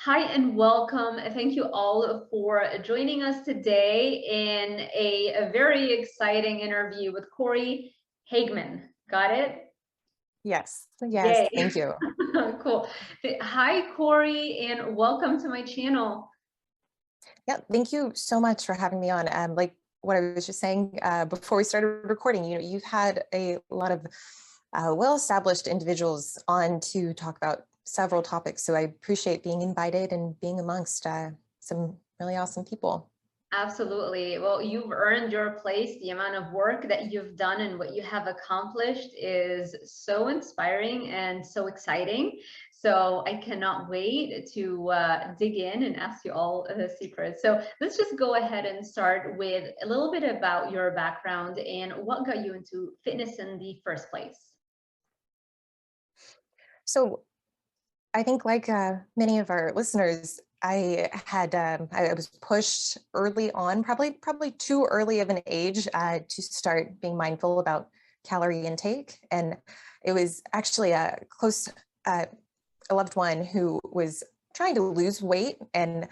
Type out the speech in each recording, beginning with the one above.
Hi and welcome. Thank you all for joining us today in a very exciting interview with Cory Hageman. Got it? Yes, Yay. thank you. Cool. Hi, Cory, and welcome to my channel. Yeah, thank you so much for having me on. Like what I was just saying before we started recording, you've had a lot of well-established individuals on to talk about several topics. So I appreciate being invited and being amongst some really awesome people. Absolutely. Well, you've earned your place. The amount of work that you've done and what you have accomplished is so inspiring and so exciting. So I cannot wait to dig in and ask you all the secrets. So let's just go ahead and start with a little bit about your background and what got you into fitness in the first place. So I think like many of our listeners, I was pushed early on, probably too early of an age to start being mindful about calorie intake. And it was actually a loved one who was trying to lose weight, and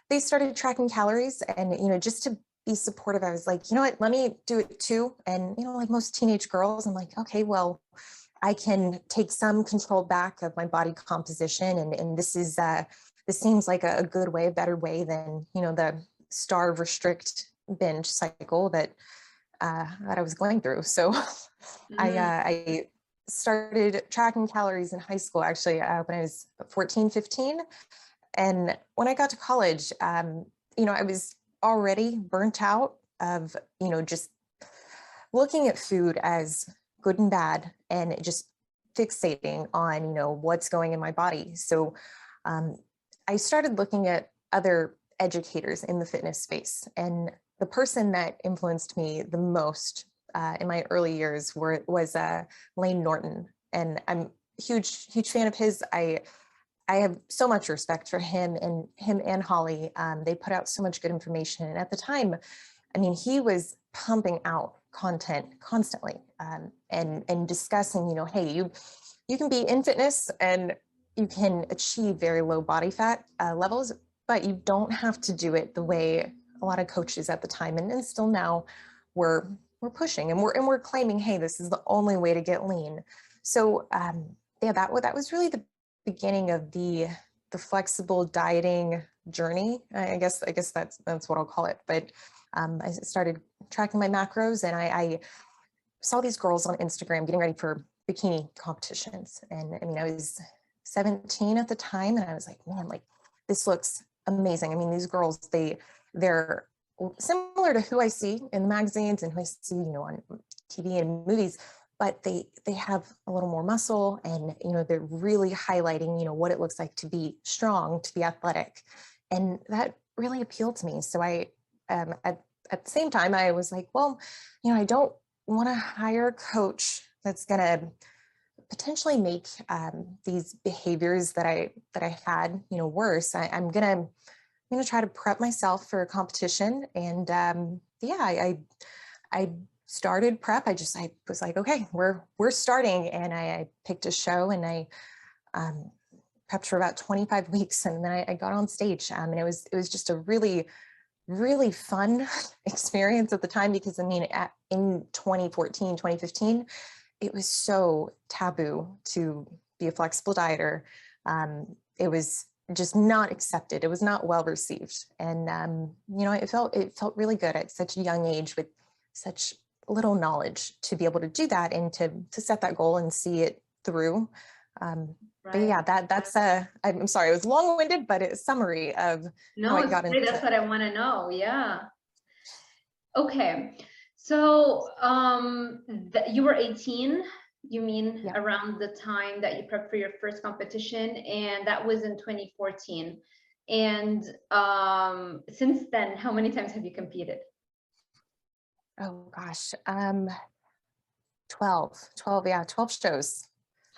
they started tracking calories. And just to be supportive, I was like, you know what, let me do it too. And like most teenage girls, I'm like, okay, well, I can take some control back of my body composition. And this seems like a good way, a better way than, the starve, restrict, binge cycle that I was going through. So I started tracking calories in high school, actually, when I was 14, 15. And when I got to college, I was already burnt out of, just looking at food as good and bad, and just fixating on, what's going in my body. So I started looking at other educators in the fitness space. And the person that influenced me the most in my early years was Lane Norton. And I'm a huge fan of his. I have so much respect for him and Holly. They put out so much good information. And at the time, I mean, he was pumping out content constantly and discussing, hey, you can be in fitness and you can achieve very low body fat levels, but you don't have to do it the way a lot of coaches at the time and still now we're pushing and we're claiming, hey, this is the only way to get lean. So that was really the beginning of the flexible dieting journey. I guess that's what I'll call it. But I started tracking my macros, and I saw these girls on Instagram getting ready for bikini competitions. And I mean, I was 17 at the time, and I was like, man, like this looks amazing. I mean, these girls, they're similar to who I see in the magazines and who I see, on TV and movies, but they have a little more muscle, and they're really highlighting, what it looks like to be strong, to be athletic, and that really appealed to me. So I at the same time, I was like, well, I don't want to hire a coach that's going to potentially make these behaviors that I had, worse. I'm gonna try to prep myself for a competition, and I started prep. I was like, okay, we're starting, and I picked a show, and I prepped for about 25 weeks, and then I got on stage, and it was just a really fun experience at the time, because I mean, in 2014, 2015, it was so taboo to be a flexible dieter. It was just not accepted. It was not well received. And, it felt really good at such a young age with such little knowledge to be able to do that and to set that goal and see it through. But yeah, I'm sorry, it was long-winded, but it's a summary of how I got into that's what I want to know. Yeah. Okay. So you were 18, you mean, yeah. around the time that you prepped for your first competition, and that was in 2014. And since then, how many times have you competed? Oh gosh, 12 shows.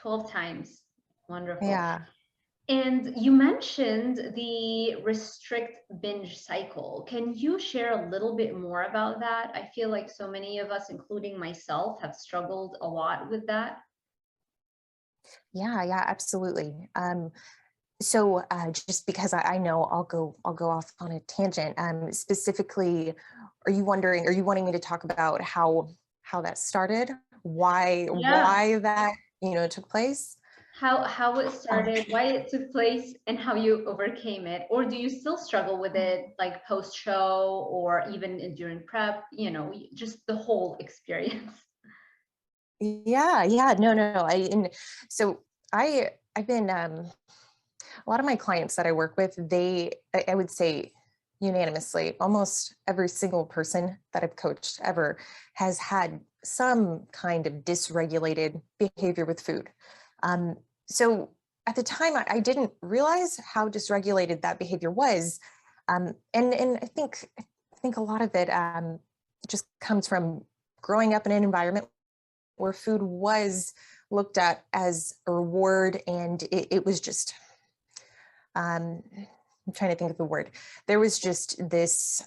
12 times. Wonderful. Yeah. And you mentioned the restrict binge cycle. Can you share a little bit more about that? I feel like so many of us, including myself, have struggled a lot with that. Yeah, absolutely. So just because I know I'll go off on a tangent. Specifically, are you wanting me to talk about how that started? Yeah, Why that, took place? how it Um, started, why it took place, and how you overcame it, or do you still struggle with it, like post show or even during prep? Just the whole experience. yeah, no. And so I've been a lot of my clients that I work with, I would say unanimously, almost every single person that I've coached ever has had some kind of dysregulated behavior with food. Um, so at the time, I didn't realize how dysregulated that behavior was. And I think a lot of it just comes from growing up in an environment where food was looked at as a reward, and it was just I'm trying to think of the word. There was just this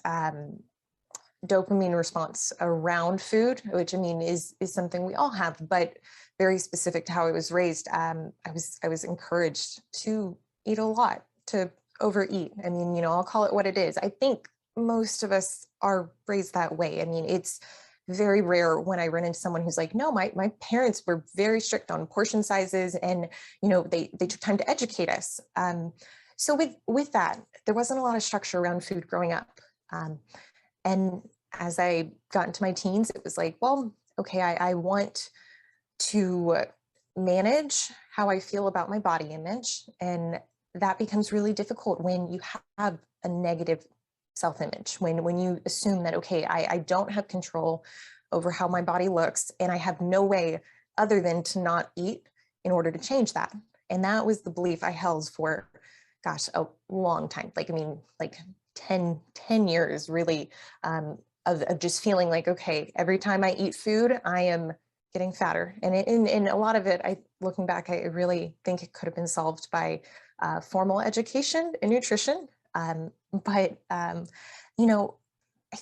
dopamine response around food, which I mean is something we all have, but very specific to how I was raised. I was encouraged to eat a lot, to overeat. I mean, I'll call it what it is. I think most of us are raised that way. I mean, it's very rare when I run into someone who's like, no, my parents were very strict on portion sizes, and they took time to educate us. So with that, there wasn't a lot of structure around food growing up. And as I got into my teens, it was like, well, okay, I want to manage how I feel about my body image. And that becomes really difficult when you have a negative self-image, when you assume that, okay, I don't have control over how my body looks, and I have no way other than to not eat in order to change that. And that was the belief I held for, gosh, a long time. Like, I mean, like 10 years really, of just feeling like, okay, every time I eat food, I am getting fatter. And a lot of it, looking back, I really think it could have been solved by formal education in nutrition. But you know, I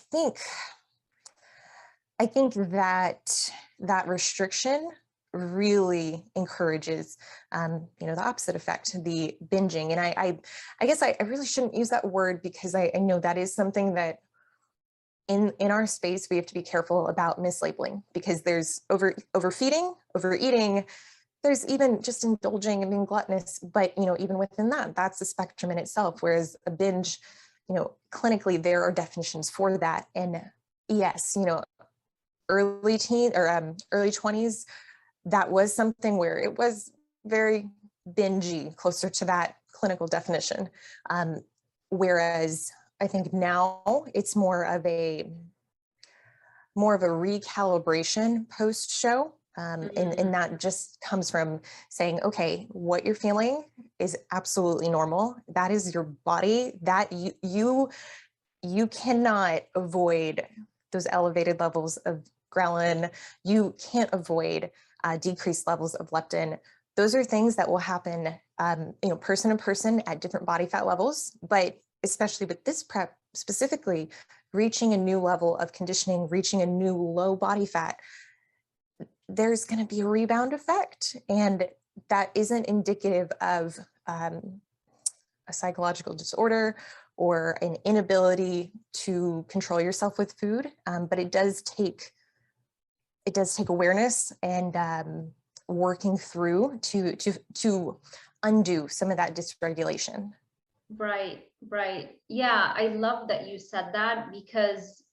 think that restriction really encourages the opposite effect, the binging. And I guess I really shouldn't use that word, because I know that is something that in our space we have to be careful about mislabeling, because there's overfeeding, overeating, there's even just indulging and being gluttonous. But even within that, that's a spectrum in itself. Whereas a binge, clinically there are definitions for that. And yes, early teen or early 20s, that was something where it was very bingy, closer to that clinical definition. Whereas I think now it's more of a recalibration post show. And that just comes from saying, okay, what you're feeling is absolutely normal. That is your body. That you cannot avoid those elevated levels of ghrelin. You can't avoid decreased levels of leptin. Those are things that will happen, person to person at different body fat levels. But especially with this prep specifically, reaching a new level of conditioning, reaching a new low body fat, there's going to be a rebound effect. And that isn't indicative of a psychological disorder or an inability to control yourself with food. But it does take awareness and working through to undo some of that dysregulation. Right. Yeah, I love that you said that, because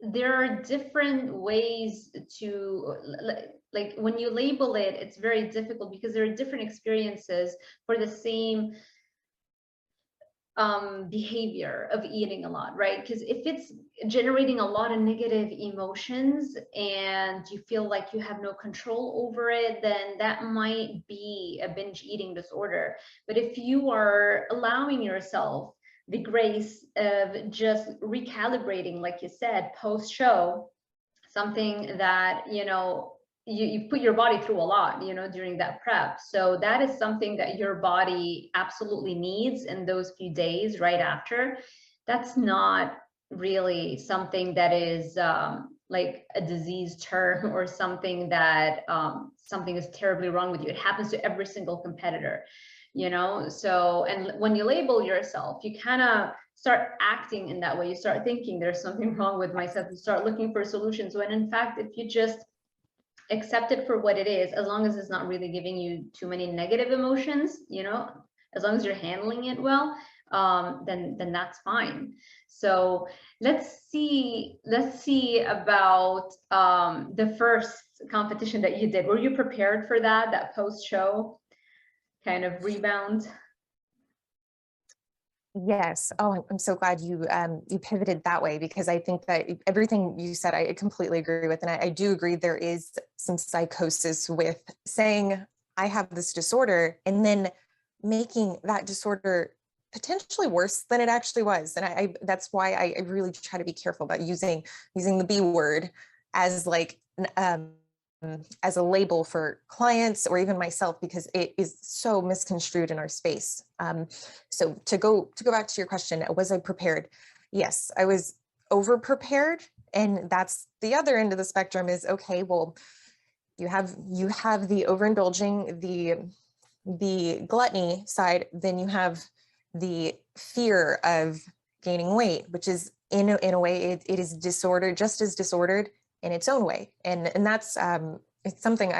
there are different ways to, like when you label it, it's very difficult because there are different experiences for the same behavior of eating a lot, right? Because if it's generating a lot of negative emotions and you feel like you have no control over it, then that might be a binge eating disorder. But if you are allowing yourself the grace of just recalibrating, like you said, post show, something that you put your body through a lot during that prep, so that is something that your body absolutely needs in those few days right after. That's not really something that is like a disease term or something that something is terribly wrong with you. It happens to every single competitor. you know? So, and when you label yourself, you kind of start acting in that way. You start thinking there's something wrong with myself. You start looking for solutions, when in fact, if you just accept it for what it is, as long as it's not really giving you too many negative emotions, you know, as long as you're handling it well, then that's fine. So let's see about the first competition that you did. Were you prepared for that post-show kind of rebound? Yes. Oh, I'm so glad you you pivoted that way, because I think that everything you said, I completely agree with. And I do agree there is some psychosis with saying I have this disorder and then making that disorder potentially worse than it actually was. And I that's why I really try to be careful about using the B word as like as a label for clients or even myself, because it is so misconstrued in our space. So to go back to your question, was I prepared? Yes, I was over prepared. And that's the other end of the spectrum is, okay, well, you have the overindulging, the gluttony side, then you have the fear of gaining weight, which is in a way, it is disordered, just as disordered in its own way. And that's it's something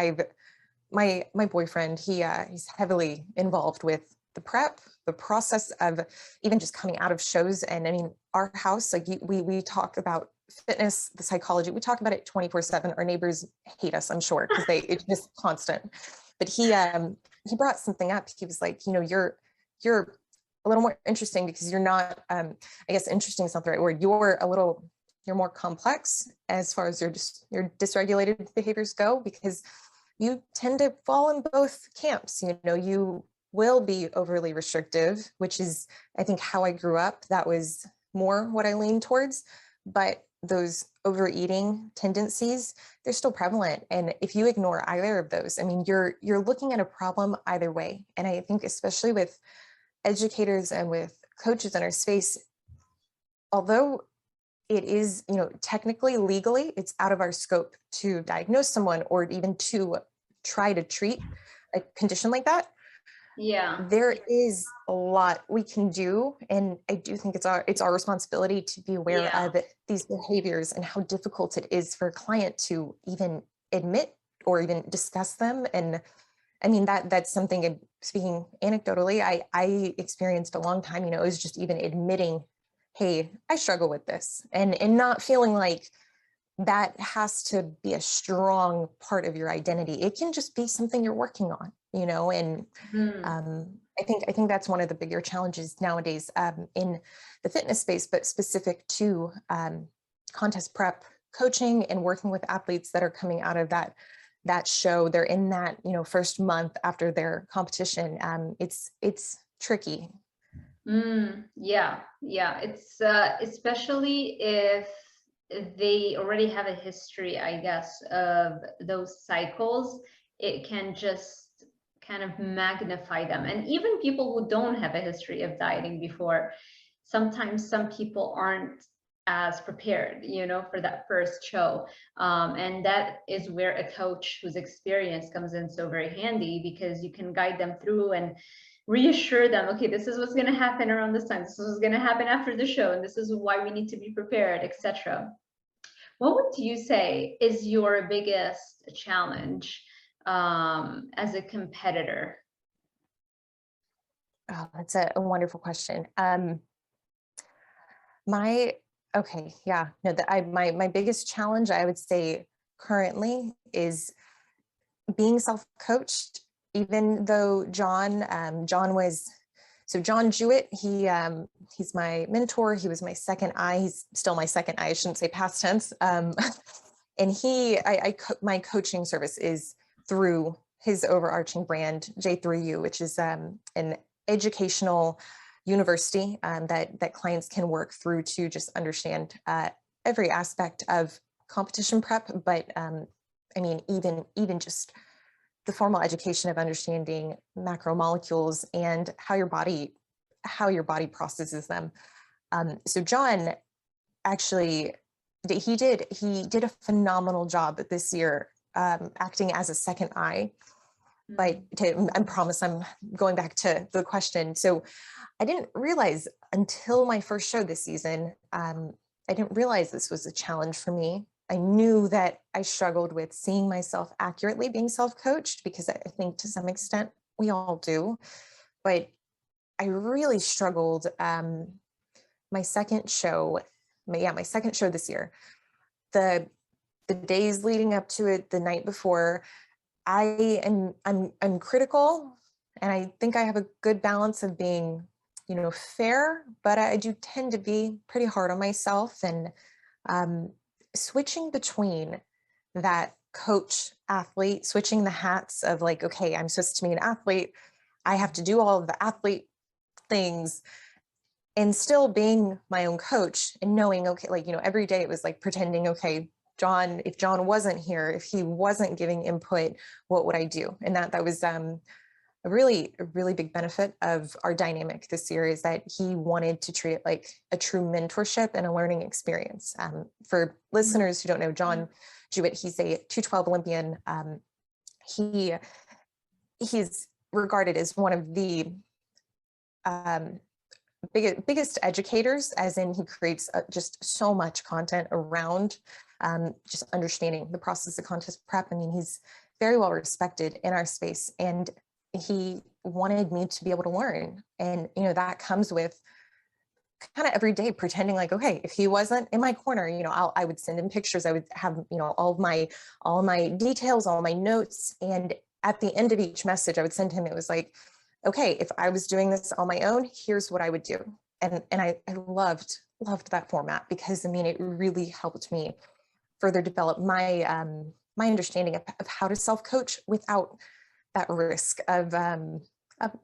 my boyfriend, he's heavily involved with the prep, the process of even just coming out of shows. And I mean, our house, like we talk about fitness, the psychology, we talk about it 24/7. Our neighbors hate us, I'm sure, because it's just constant. But he brought something up. He was like, you know, you're a little more interesting because you're not, I guess interesting is not the right word. You're more complex as far as your dysregulated behaviors go, because you tend to fall in both camps. You know, you will be overly restrictive, which is, I think, how I grew up. That was more what I leaned towards. But those overeating tendencies, they're still prevalent. And if you ignore either of those, I mean, you're looking at a problem either way. And I think especially with educators and with coaches in our space, although it is, you know, technically, legally, it's out of our scope to diagnose someone or even to try to treat a condition like that. Yeah. There is a lot we can do. And I do think it's our responsibility to be aware of these behaviors and how difficult it is for a client to even admit or even discuss them. And I mean, that's something, speaking anecdotally, I experienced a long time, you know, it was just even admitting, hey, I struggle with this, and not feeling like that has to be a strong part of your identity. It can just be something you're working on, you know. And I think that's one of the bigger challenges nowadays in the fitness space, but specific to contest prep coaching and working with athletes that are coming out of that show. They're in that, you know, first month after their competition. It's tricky. Yeah. It's especially if they already have a history, I guess, of those cycles, it can just kind of magnify them. And even people who don't have a history of dieting before, sometimes some people aren't as prepared, you know, for that first show. And that is where a coach whose experience comes in so very handy, because you can guide them through and reassure them, okay, this is what's going to happen around this time, this is what's going to happen after the show, and this is why we need to be prepared, etc. What would you say is your biggest challenge as a competitor? Oh, that's a wonderful question. My biggest challenge, I would say currently, is being self-coached. Even though John Jewett, he's my mentor. He was my second eye. He's still my second eye. I shouldn't say past tense. And my coaching service is through his overarching brand, J3U, which is an educational university that clients can work through to just understand every aspect of competition prep. But I mean, even just the formal education of understanding macromolecules and how your body processes them. So John actually, he did a phenomenal job this year acting as a second eye. But I promise I'm going back to the question. So I didn't realize until my first show this season, I didn't realize this was a challenge for me. I knew that I struggled with seeing myself accurately being self-coached, because I think to some extent we all do. But I really struggled. My second show this year, the days leading up to it, the night before, I'm critical, and I think I have a good balance of being, fair, but I do tend to be pretty hard on myself. And switching between that coach athlete, switching the hats of like, okay, I'm supposed to be an athlete, I have to do all of the athlete things, and still being my own coach and knowing, okay, like, every day it was like pretending, okay, if John wasn't here, if he wasn't giving input, what would I do? And that was a really big benefit of our dynamic this year, is that he wanted to treat it like a true mentorship and a learning experience. For listeners who don't know John Jewett, he's a 212 Olympian. He's regarded as one of the biggest educators, as in he creates just so much content around just understanding the process of contest prep. I mean, he's very well respected in our space, and he wanted me to be able to learn. And, that comes with kind of every day pretending like, okay, if he wasn't in my corner, I would send him pictures. I would have, all my details, all my notes. And at the end of each message I would send him, it was like, okay, if I was doing this on my own, here's what I would do. And I loved that format, because it really helped me further develop my my understanding of how to self-coach without that risk of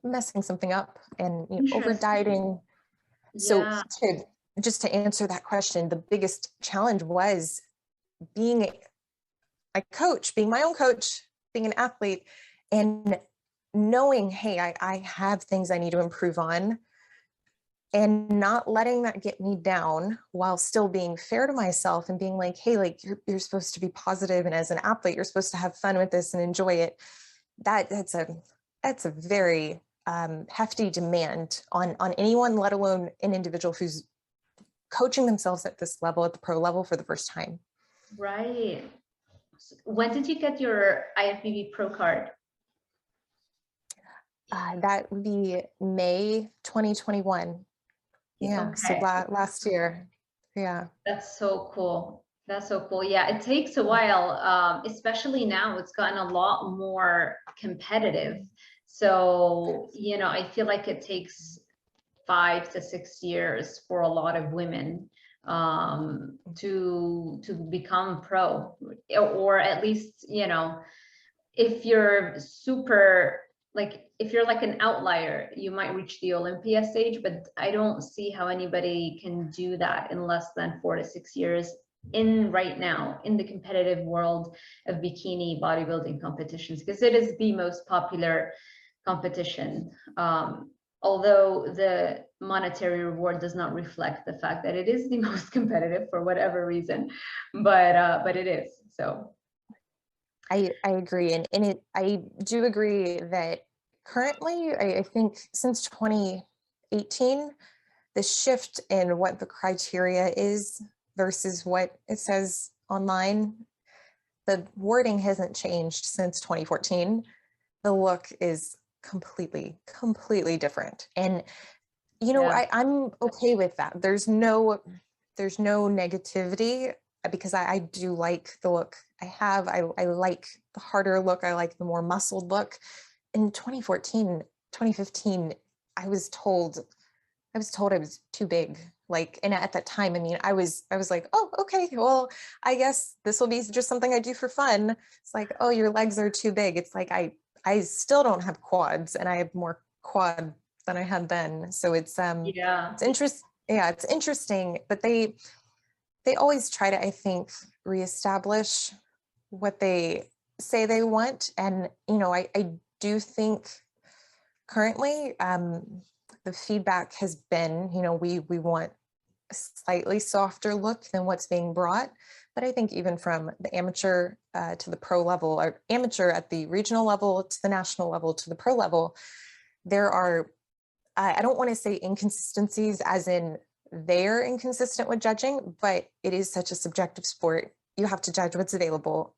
messing something up and over dieting. So just to answer that question, the biggest challenge was being a coach, being my own coach, being an athlete, and knowing, hey, I have things I need to improve on, and not letting that get me down, while still being fair to myself and being like, hey, like you're supposed to be positive, and as an athlete, you're supposed to have fun with this and enjoy it. That's a very hefty demand on anyone, let alone an individual who's coaching themselves at this level, at the pro level, for the first time. Right. When did you get your IFBB Pro card? That would be May 2021. Yeah, okay. So last year. Yeah. That's so cool. That's so cool. Yeah, it takes a while, especially now. It's gotten a lot more competitive. So, I feel like it takes 5 to 6 years for a lot of women to become pro, or at least, if you're super, like, if you're like an outlier, you might reach the Olympia stage, but I don't see how anybody can do that in less than 4 to 6 years right now in the competitive world of bikini bodybuilding competitions, because it is the most popular competition. Although the monetary reward does not reflect the fact that it is the most competitive for whatever reason, but it is. So I agree. And I do agree that currently, I think since 2018, the shift in what the criteria is versus what it says online, the wording hasn't changed since 2014. The look is completely different. And, I'm okay with that. There's no negativity, because I do like the look I have. I like the harder look. I like the more muscled look. In 2015, I was told I was too big. Like, and at that time, I was like, oh, okay, well, I guess this will be just something I do for fun. It's like, oh, your legs are too big. It's like, I still don't have quads, and I have more quad than I had then. So it's it's interesting, but they always try to, I think, reestablish what they say they want. And, I do think currently the feedback has been, we want a slightly softer look than what's being brought. But I think even from the amateur to the pro level, or amateur at the regional level to the national level to the pro level, there are, I don't want to say inconsistencies as in they're inconsistent with judging, but it is such a subjective sport. You have to judge what's available.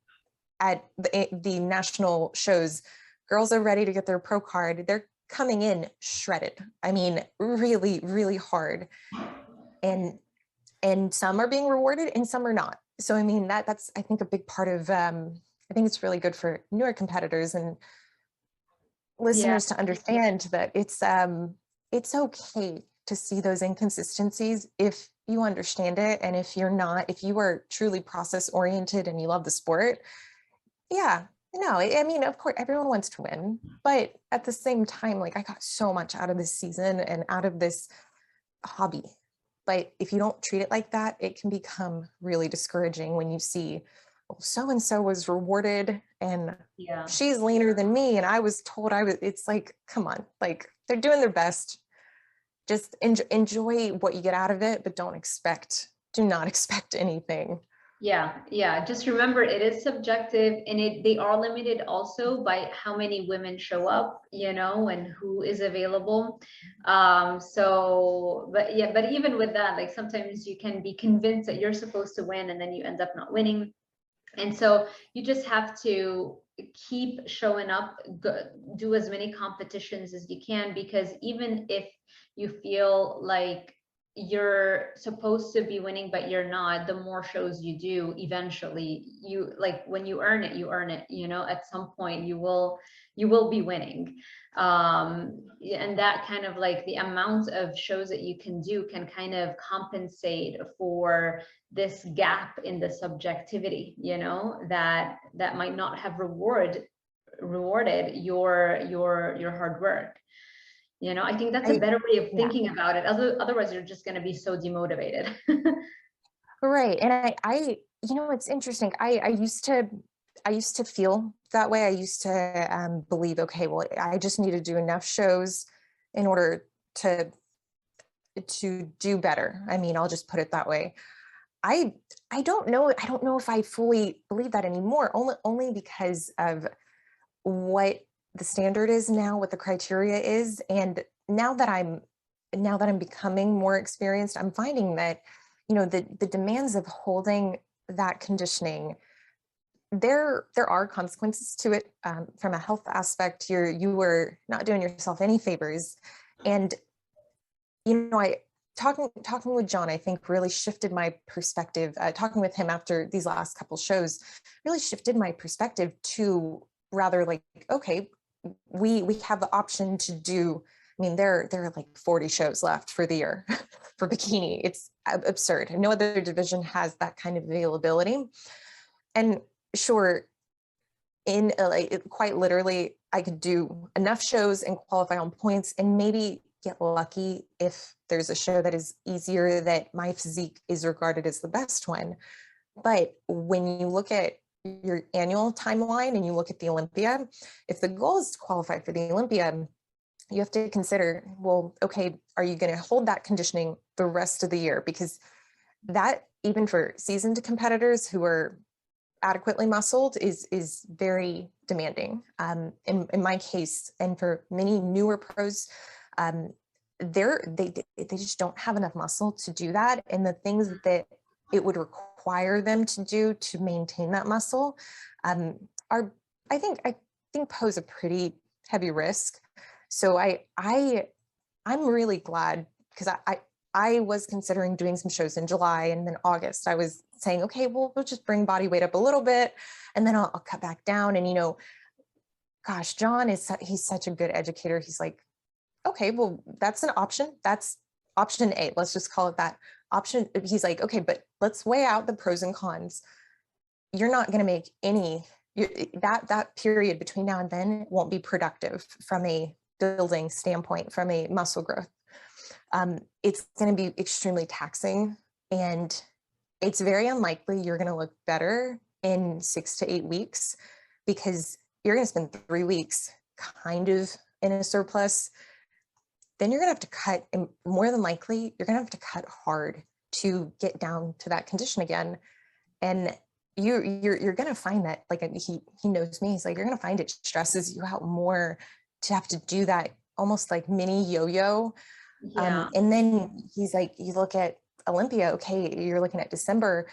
At the national shows, girls are ready to get their pro card. They're coming in shredded. I mean, really, really hard. And some are being rewarded and some are not. So, I mean, that's, I think, a big part of, I think it's really good for newer competitors and Yeah. listeners to understand that it's okay to see those inconsistencies if you understand it. And if you're not, if you are truly process oriented and you love the sport, yeah, no, I mean, of course, everyone wants to win, but at the same time, like, I got so much out of this season and out of this hobby. But if you don't treat it like that, it can become really discouraging when you see, well, so-and-so was rewarded and Yeah. she's leaner than me. And I was told it's like, come on, like, they're doing their best. Just enjoy what you get out of it, but do not expect anything. Yeah. Just remember, it is subjective, and they are limited also by how many women show up, and who is available. But even with that, like, sometimes you can be convinced that you're supposed to win and then you end up not winning. And so you just have to keep showing up, do as many competitions as you can, because even if you feel like you're supposed to be winning but you're not, the more shows you do, eventually, like, when you earn it, at some point you will be winning. And that kind of, like, the amount of shows that you can do can kind of compensate for this gap in the subjectivity, that might not have rewarded your hard work. I think that's a better way of thinking about it. Otherwise, you're just going to be so demotivated. Right. And it's interesting. I used to feel that way. I used to believe, okay, well, I just need to do enough shows in order to do better. I mean, I'll just put it that way. I don't know. I don't know if I fully believe that anymore, only because of what the standard is now, what the criteria is. And now that I'm becoming more experienced, I'm finding that, the demands of holding that conditioning, there are consequences to it. From a health aspect, you were not doing yourself any favors. And, talking with John, I think, really shifted my perspective. Talking with him after these last couple shows really shifted my perspective to rather like, okay, we have the option to do. I mean, there are like 40 shows left for the year for bikini. It's absurd. No other division has that kind of availability. And sure, quite literally, I could do enough shows and qualify on points and maybe get lucky if there's a show that is easier, that my physique is regarded as the best one. But when you look at your annual timeline and you look at the Olympia, if the goal is to qualify for the Olympia, you have to consider, well, okay, are you going to hold that conditioning the rest of the year? Because that, even for seasoned competitors who are adequately muscled, is very demanding. In my case, and for many newer pros, they just don't have enough muscle to do that. And the things that it would require them to do to maintain that muscle are, I think pose a pretty heavy risk. So I'm really glad, because I was considering doing some shows in July, and then August I was saying, okay, we'll just bring body weight up a little bit and then I'll cut back down. And, gosh, John he's such a good educator. He's like, okay, well, that's an option. That's option A. Let's just call it that option. He's like, okay, but let's weigh out the pros and cons. You're not going to make that period between now and then won't be productive from a building standpoint, from a muscle growth. It's going to be extremely taxing, and it's very unlikely you're going to look better in 6 to 8 weeks, because you're going to spend 3 weeks kind of in a surplus. Then you're going to have to cut, and more than likely, you're going to have to cut hard to get down to that condition again. And you're going to find that, like, he knows me. He's like, you're going to find it stresses you out more to have to do that almost like mini yo-yo. Yeah. And then he's like, you look at Olympia, okay, you're looking at December.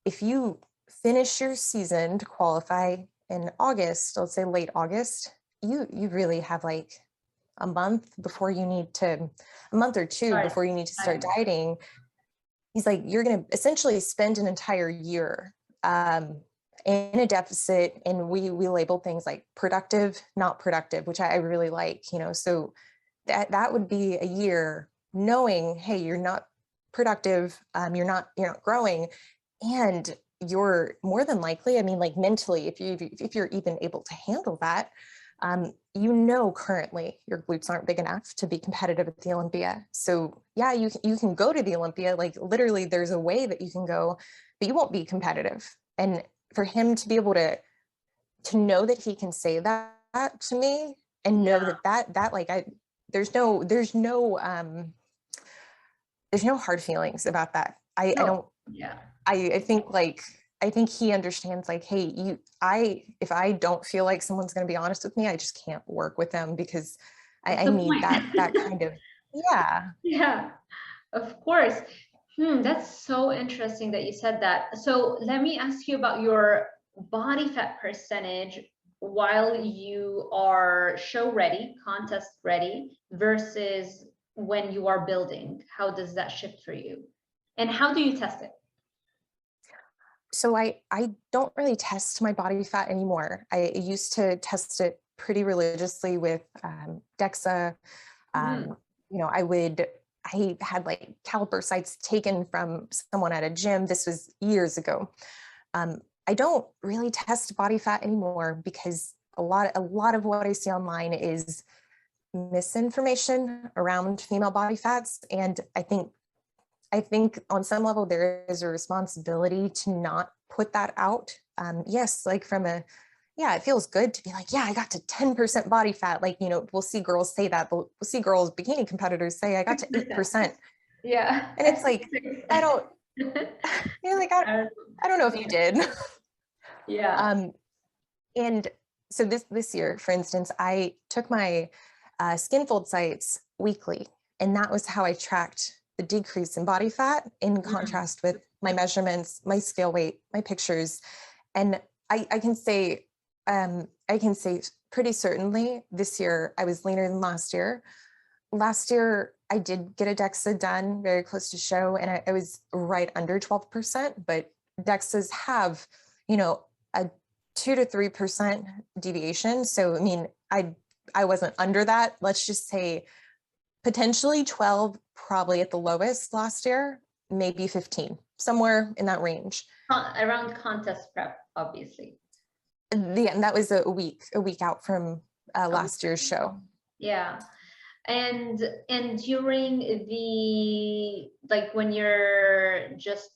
If you finish your season to qualify in August, let's say late August, you really have like a month or two before you need to start dieting. He's like, you're going to essentially spend an entire year in a deficit. And we label things like productive, not productive, which I really like, so that would be a year knowing, hey, you're not productive, you're not growing, and you're more than likely, I mean, like mentally, if you're even able to handle that, currently your glutes aren't big enough to be competitive at the Olympia. So yeah, you can go to the Olympia, like literally there's a way that you can go, but you won't be competitive. And for him to be able to know that he can say that to me and know that like there's no hard feelings about that. I don't, I think he understands, like, hey, if I don't feel like someone's going to be honest with me, I just can't work with them, because I need that kind of, yeah. Yeah, of course. That's so interesting that you said that. So let me ask you about your body fat percentage while you are show ready, contest ready, versus when you are building. How does that shift for you? And how do you test it? So I don't really test my body fat anymore. I used to test it pretty religiously with DEXA. I had like caliper sites taken from someone at a gym. This was years ago. I don't really test body fat anymore because a lot of what I see online is misinformation around female body fats. And I think on some level there is a responsibility to not put that out. Yes, like it feels good to be like, yeah, I got to 10% body fat. Like, we'll see girls say that. We'll see girls, bikini competitors say, I got to 8%. Yeah. And it's like, I don't, like, I don't know if you did. Yeah. And so this year, for instance, I took my skin fold sites weekly, and that was how I tracked the decrease in body fat in contrast with my measurements, my scale weight, my pictures. And I can say pretty certainly this year I was leaner than last year. Last year I did get a DEXA done very close to show, and I was right under 12%, but DEXAs have, a 2 to 3% deviation. So, I mean, I wasn't under that. Let's just say potentially 12, probably at the lowest last year, maybe 15, somewhere in that range. Around contest prep, obviously. And that was a week out from last year's show. Yeah. And during the, like, when you're just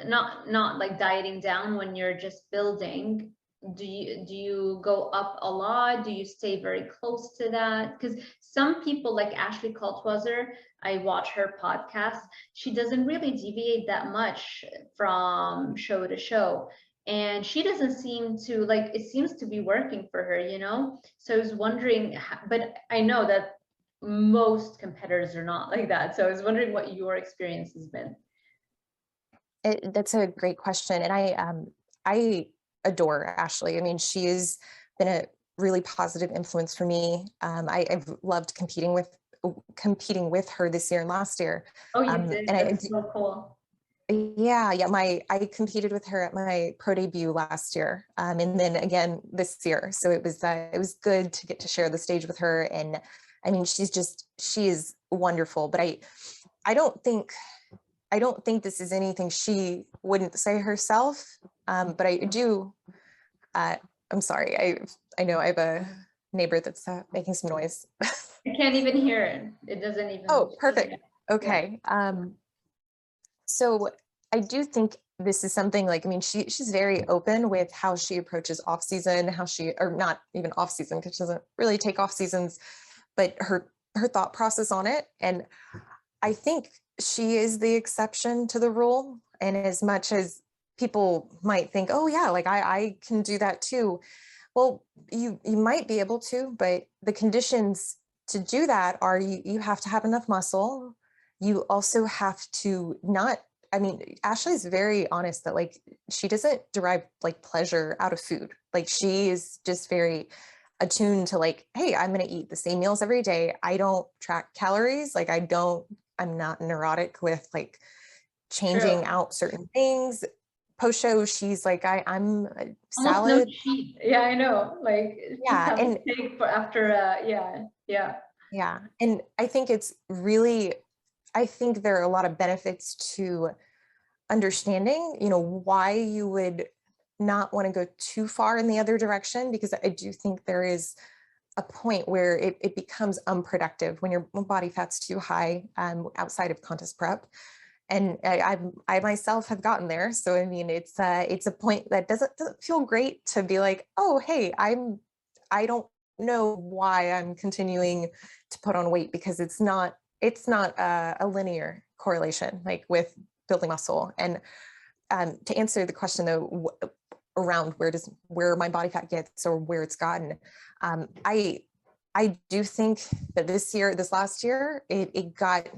not like dieting down, when you're just building, do you go up a lot? Do you stay very close to that? Because some people, like Ashley Kaltwasser, I watch her podcast, she doesn't really deviate that much from show to show. And she doesn't seem to, like, it seems to be working for her, So I was wondering, but I know that most competitors are not like that. So I was wondering what your experience has been. That's a great question. And I adore Ashley. I mean, she has been a really positive influence for me. I've loved competing with her this year and last year. Oh, you did? That's so cool. Yeah. I competed with her at my pro debut last year, and then again this year. So it was good to get to share the stage with her. And I mean, she is wonderful. But I don't think this is anything she wouldn't say herself. But I do. I'm sorry. I know I have a neighbor that's making some noise. I can't even hear it. It doesn't even. Oh, perfect. Okay. So I do think this is something, like, I mean, she's very open with how she approaches off season, or not even off season, because she doesn't really take off seasons, but her thought process on it. And I think she is the exception to the rule. And as much as people might think, oh yeah, like I can do that too. Well, you might be able to, but the conditions to do that are you have to have enough muscle. You also have to not, I mean, Ashley's very honest that like she doesn't derive like pleasure out of food. Like she is just very attuned to like, hey, I'm going to eat the same meals every day. I don't track calories. Like I'm not neurotic with like True. changing out certain things. Post show, she's like, I'm a Almost no salad. cheat. Yeah, I know. Like just Yeah. have And to take for after yeah, yeah. yeah. And I think it's really, I think there are a lot of benefits to understanding, why you would not want to go too far in the other direction, because I do think there is a point where it becomes unproductive when your body fat's too high outside of contest prep. And I myself have gotten there. So, I mean, it's a point that doesn't feel great to be like, oh, hey, I don't know why I'm continuing to put on weight, because it's not a linear correlation like with building muscle. And to answer the question though, around where my body fat gets or where it's gotten, I do think that this last year, it got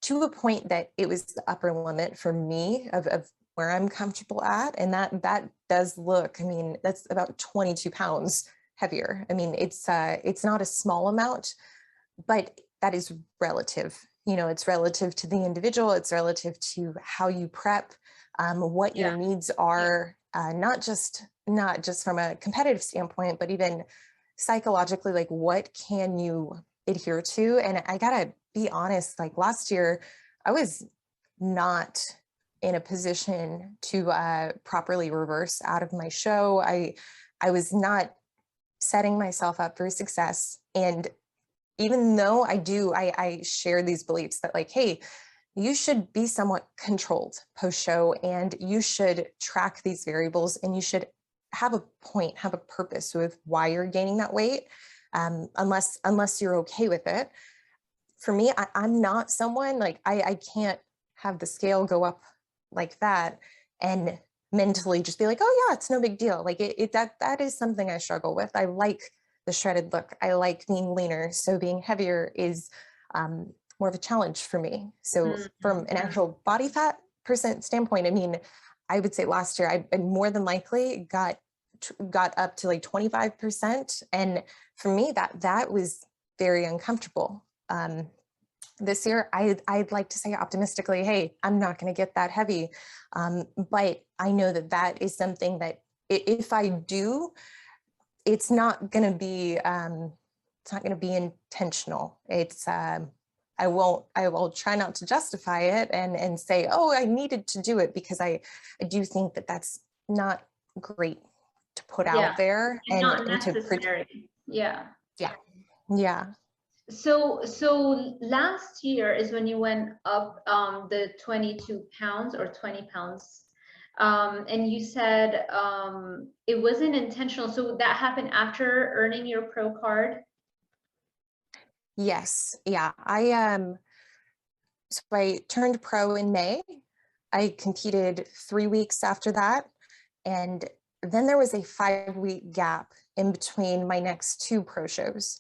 to a point that it was the upper limit for me of where I'm comfortable at. And that does look, I mean, that's about 22 pounds heavier. I mean, it's not a small amount, but that is relative. It's relative to the individual. It's relative to how you prep, what your needs are, not just from a competitive standpoint, but even psychologically, like what can you adhere to? And I gotta be honest, like last year, I was not in a position to properly reverse out of my show. I was not setting myself up for success. And even though I share these beliefs that like, hey, you should be somewhat controlled post show, and you should track these variables, and you should have a point, have a purpose with why you're gaining that weight, unless you're okay with it. For me, I'm not someone like I can't have the scale go up like that and mentally just be like, oh yeah, it's no big deal. Like that is something I struggle with. I like the shredded look. I like being leaner. So being heavier is more of a challenge for me. So from an actual body fat percent standpoint, I mean, I would say last year I more than likely got up to like 25. And for me, that was very uncomfortable. This year, I'd like to say optimistically, hey, I'm not going to get that heavy. But I know that is something that if I do, it's not going to be intentional. It's I will try not to justify it and say, oh, I needed to do it, because I do think that that's not great to put out there and not and necessary. Yeah. So last year is when you went up the 22 pounds or 20 pounds. And you said it wasn't intentional. So that happened after earning your pro card? Yes. Yeah. So I turned pro in May. I competed 3 weeks after that. And then there was a 5-week gap in between my next 2 pro shows.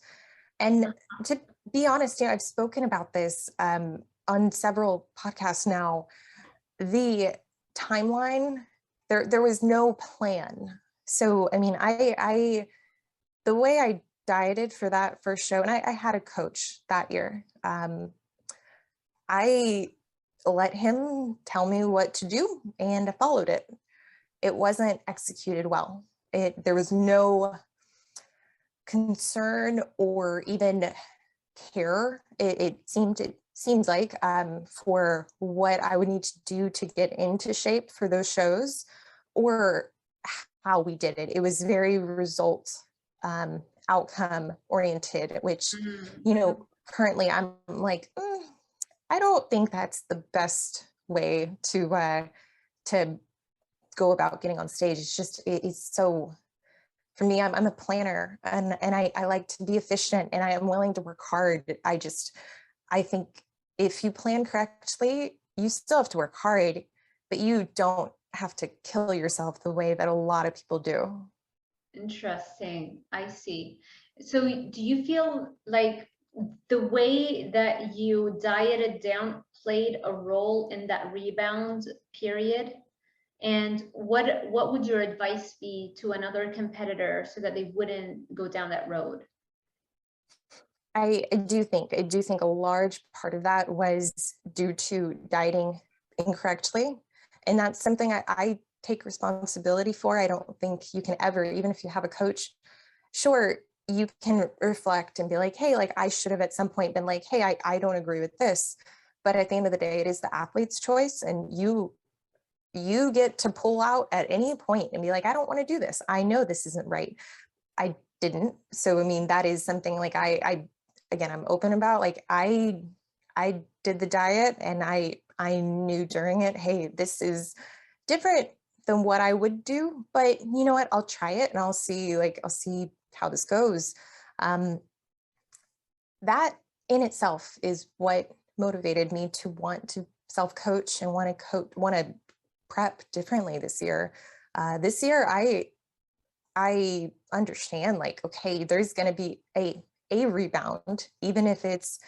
And to be honest, I've spoken about this on several podcasts now. The timeline, there was no plan. So, I mean, the way I dieted for that first show, and I had a coach that year. I let him tell me what to do, and I followed it. It wasn't executed well. There was no concern or even care. It seems like for what I would need to do to get into shape for those shows, or how we did it. It was very result outcome oriented, which currently I'm like, I don't think that's the best way to go about getting on stage. It's just it's so. For me, I'm a planner, and I like to be efficient, and I am willing to work hard. I think if you plan correctly, you still have to work hard, but you don't have to kill yourself the way that a lot of people do. Interesting. I see. So do you feel like the way that you dieted down played a role in that rebound period? And what would your advice be to another competitor so that they wouldn't go down that road? I do think a large part of that was due to dieting incorrectly. And that's something I take responsibility for. I don't think you can ever, even if you have a coach, sure, you can reflect and be like, hey, like I should have at some point been like, hey, I don't agree with this. But at the end of the day, it is the athlete's choice. And you get to pull out at any point and be like, I don't want to do this. I know this isn't right. I didn't. So, I mean, that is something like again, I'm open about, like, I did the diet and I knew during it, hey, this is different than what I would do, but you know what, I'll try it and I'll see how this goes. That in itself is what motivated me to want to self-coach and want to prep differently this year. This year, I understand, like, okay, there's going to be a rebound, even if it's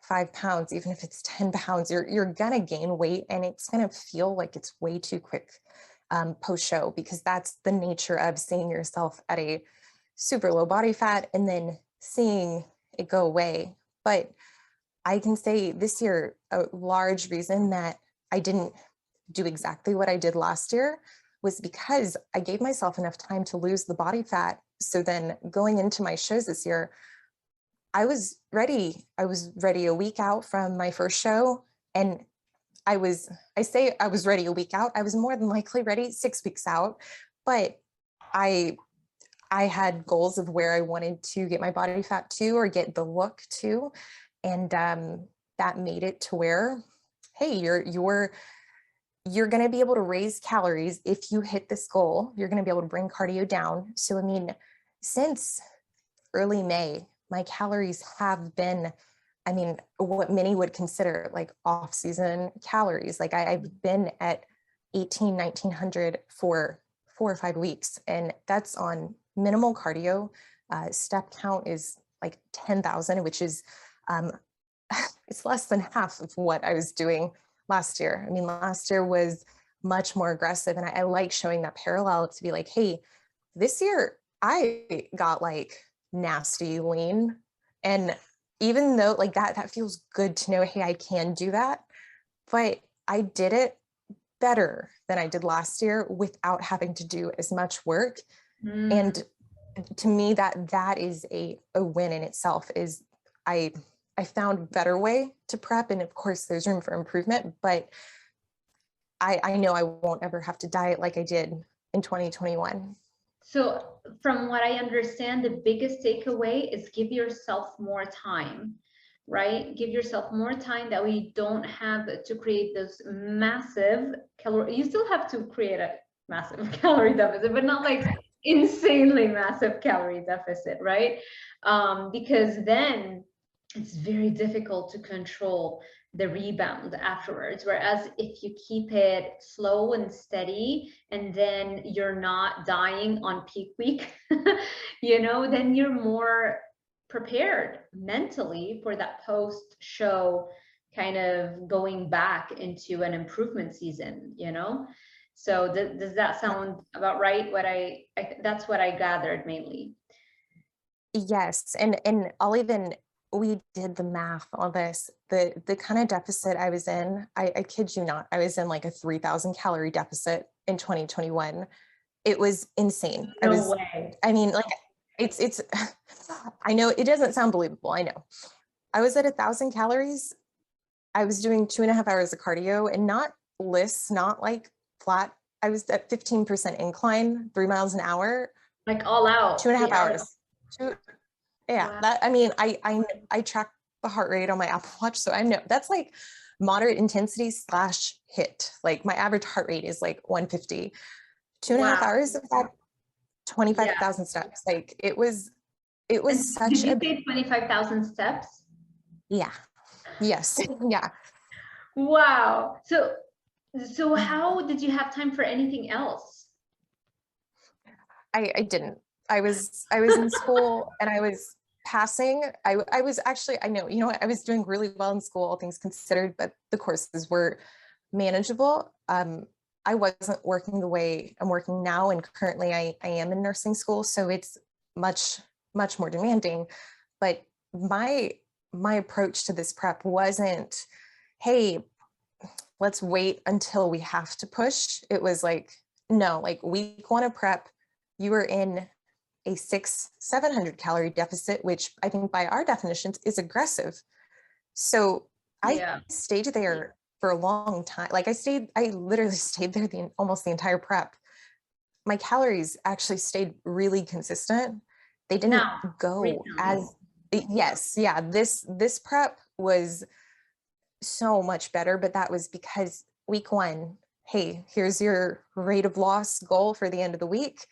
5 pounds, even if it's 10 pounds, you're going to gain weight and it's going to feel like it's way too quick post-show, because that's the nature of seeing yourself at a super low body fat and then seeing it go away. But I can say this year, a large reason that I didn't do exactly what I did last year was because I gave myself enough time to lose the body fat. So then going into my shows this year, I was ready. I was ready a week out from my first show. And I say I was ready a week out. I was more than likely ready 6 weeks out, but I had goals of where I wanted to get my body fat to, or get the look to. And that made it to where, hey, you're going to be able to raise calories. If you hit this goal, you're going to be able to bring cardio down. So, I mean, since early May, my calories have been, I mean, what many would consider like off-season calories. Like I've been at 1900 for 4 or 5 weeks, and that's on minimal cardio. Step count is like 10,000, which is, it's less than half of what I was doing last year. I mean, last year was much more aggressive, and I like showing that parallel to be like, hey, this year I got like nasty lean. And even though like that feels good to know, hey, I can do that, but I did it better than I did last year without having to do as much work. And to me, that is a win in itself. Is I found a better way to prep, and of course there's room for improvement, but I know I won't ever have to diet like I did in 2021. So from what I understand, the biggest takeaway is give yourself more time, right? Give yourself more time, that we don't have to create this massive calorie. You still have to create a massive calorie deficit, but not like insanely massive calorie deficit, right? Because then it's very difficult to control the rebound afterwards. Whereas if you keep it slow and steady, and then you're not dying on peak week, then you're more prepared mentally for that post-show kind of going back into an improvement season, So does that sound about right? That's what I gathered mainly. Yes, and we did the math on this. The kind of deficit I was in, I kid you not, I was in like a 3,000 calorie deficit in 2021. It was insane. No way. I mean, like it's I know it doesn't sound believable. I know. I was at 1,000 calories. I was doing 2.5 hours of cardio, and not lists, not like flat. I was at 15% incline, 3 miles an hour. Like all out. 2.5 hours. Yeah, Wow. that, I mean, I track the heart rate on my Apple Watch, so I know that's like moderate intensity / hit. Like my average heart rate is like 150. 2.5 hours of that, 25,000 steps. Like it was And such did you a say 25,000 steps? yeah. Yes. Yeah. Wow. So how did you have time for anything else? I didn't. I was in school and I was passing. I was actually, I know, you know what, I was doing really well in school, all things considered, but the courses were manageable. I wasn't working the way I'm working now, and currently I am in nursing school, so it's much, much more demanding. But my my approach to this prep wasn't, hey, let's wait until we have to push. It was like, no, like week one of prep, you were in a 700 calorie deficit, which I think by our definitions is aggressive. So I Yeah. stayed there for a long time. Like I literally stayed there almost the entire prep. My calories actually stayed really consistent. They didn't Now, go recently. as, yes, yeah, this prep was so much better, but that was because week one, hey, here's your rate of loss goal for the end of the week.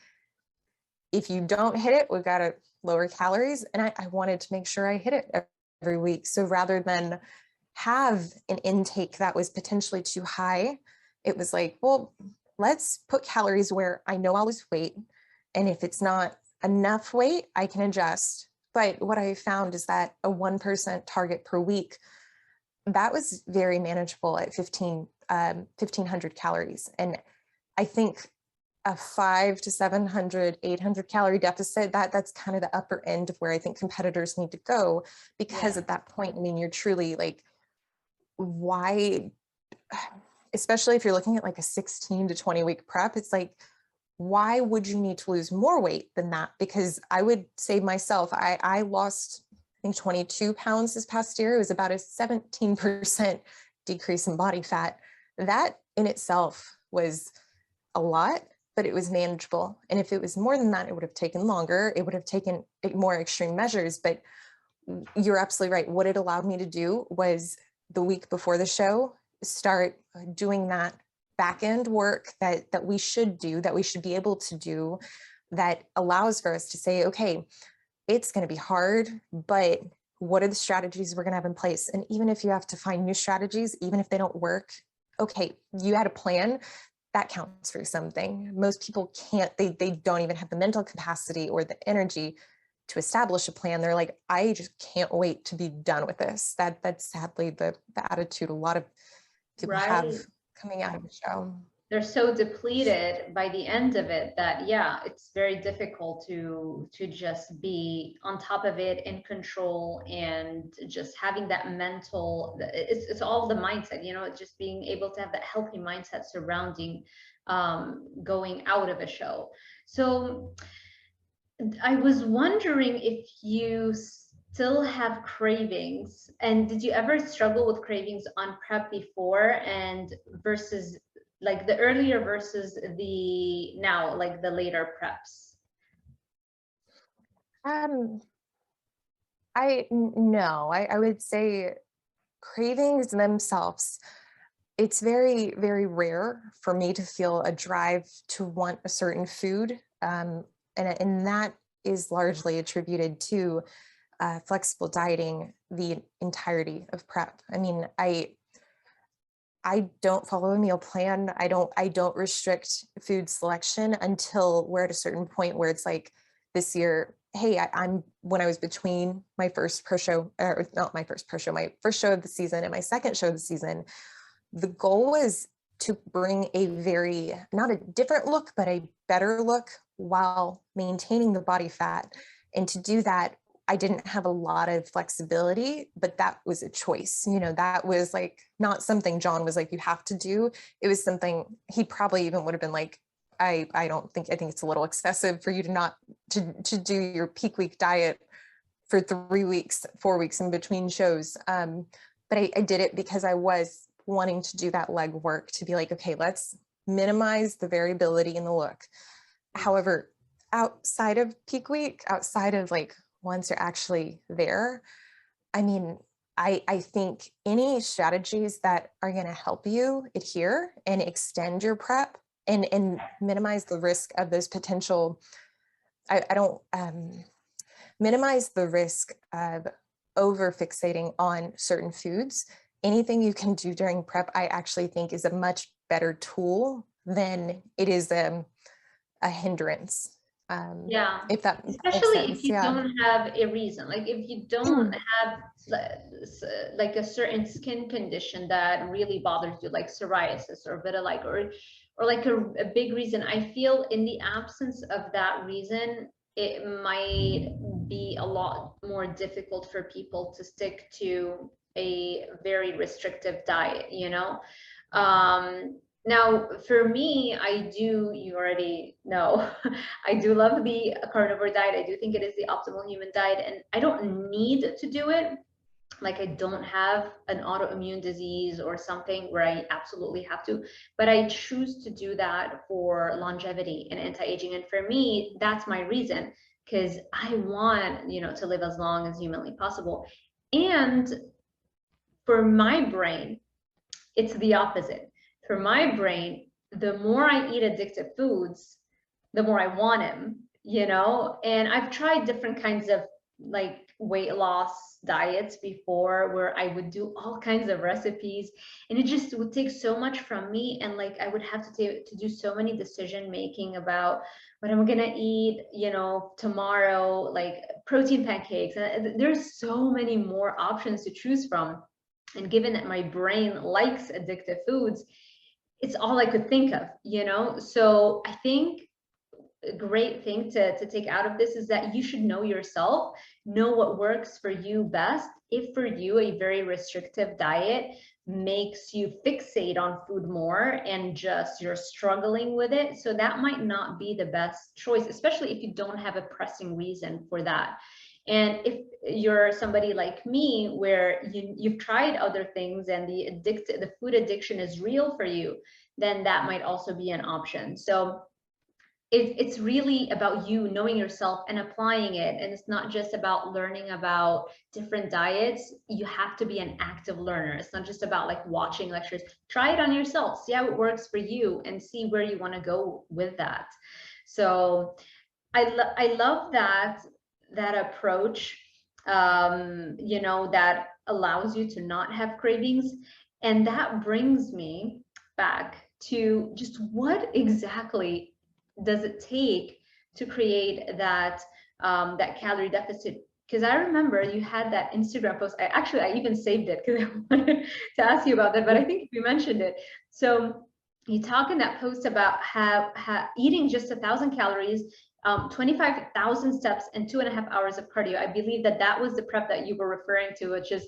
If you don't hit it, we've got to lower calories. And I wanted to make sure I hit it every week. So rather than have an intake that was potentially too high, it was like, well, let's put calories where I know I'll lose weight. And if it's not enough weight, I can adjust. But what I found is that a 1% target per week, that was very manageable at 1,500 calories. And I think a 5 to 700, 800 calorie deficit, that's kind of the upper end of where I think competitors need to go, because Yeah. at that point, I mean, you're truly like, why, especially if you're looking at like a 16 to 20 week prep, it's like, why would you need to lose more weight than that? Because I would say myself, I lost, I think 22 pounds this past year. It was about a 17% decrease in body fat. That in itself was a lot, but it was manageable. And if it was more than that, it would have taken longer. It would have taken more extreme measures, but you're absolutely right. What it allowed me to do was the week before the show, start doing that back end work that we should do, that we should be able to do, that allows for us to say, okay, it's going to be hard, but what are the strategies we're going to have in place? And even if you have to find new strategies, even if they don't work, okay, you had a plan, that counts for something. Most people can't, they don't even have the mental capacity or the energy to establish a plan. They're like, I just can't wait to be done with this. That's sadly the attitude a lot of people have Right. coming out of the show. They're so depleted by the end of it that, yeah, it's very difficult to just be on top of it, in control, and just having that mental, it's all the mindset, just being able to have that healthy mindset surrounding going out of a show. So I was wondering if you still have cravings, and did you ever struggle with cravings on prep before, and versus like the earlier versus the now, like the later preps? Um, no, I would say cravings themselves, it's very, very rare for me to feel a drive to want a certain food. And that is largely attributed to flexible dieting the entirety of prep. I mean, I don't follow a meal plan. I don't restrict food selection until we're at a certain point where it's like this year, hey, I'm when I was between my first pro show, or not my first pro show, my first show of the season and my second show of the season, the goal was to bring a very, not a different look, but a better look while maintaining the body fat. And to do that, I didn't have a lot of flexibility, but that was a choice. That was like not something John was like, you have to do. It was something he probably even would have been like, I think it's a little excessive for you to not to do your peak week diet for 3 weeks, 4 weeks in between shows. But I did it because I was wanting to do that leg work to be like, okay, let's minimize the variability in the look. However, outside of peak week, outside of like once you're actually there, I mean, I think any strategies that are going to help you adhere and extend your prep and minimize the risk of those potential, I don't minimize the risk of over fixating on certain foods. Anything you can do during prep, I actually think is a much better tool than it is a hindrance. Yeah, If that makes especially if sense. you Yeah. don't have a reason, like if you don't have like a certain skin condition that really bothers you, like psoriasis or vitiligo, or like a big reason. I feel in the absence of that reason, it might be a lot more difficult for people to stick to a very restrictive diet, you know? Now, for me, you already know, I do love the carnivore diet. I do think it is the optimal human diet, and I don't need to do it. Like, I don't have an autoimmune disease or something where I absolutely have to, but I choose to do that for longevity and anti-aging. And for me, that's my reason, because I want, to live as long as humanly possible. And for my brain, it's the opposite. For my brain, the more I eat addictive foods, the more I want them, And I've tried different kinds of like weight loss diets before where I would do all kinds of recipes, and it just would take so much from me, and like I would have to do so many decision making about what I'm gonna eat, tomorrow, like protein pancakes. And there's so many more options to choose from. And given that my brain likes addictive foods, it's all I could think of. So I think a great thing to take out of this is that you should know yourself, know what works for you best. If for you a very restrictive diet makes you fixate on food more and just you're struggling with it, so that might not be the best choice, especially if you don't have a pressing reason for that. And if you're somebody like me where you've tried other things and the food addiction is real for you, then that might also be an option. So it's really about you knowing yourself and applying it. And it's not just about learning about different diets. You have to be an active learner. It's not just about like watching lectures. Try it on yourself, see how it works for you, and see where you want to go with that. So I love that approach, that allows you to not have cravings. And that brings me back to just what exactly does it take to create that calorie deficit? Because I remember you had that Instagram post. I even saved it because I wanted to ask you about that, but I think you mentioned it. So you talk in that post about how eating just 1,000 calories, 25,000 steps, and 2.5 hours of cardio. I believe that was the prep that you were referring to, which is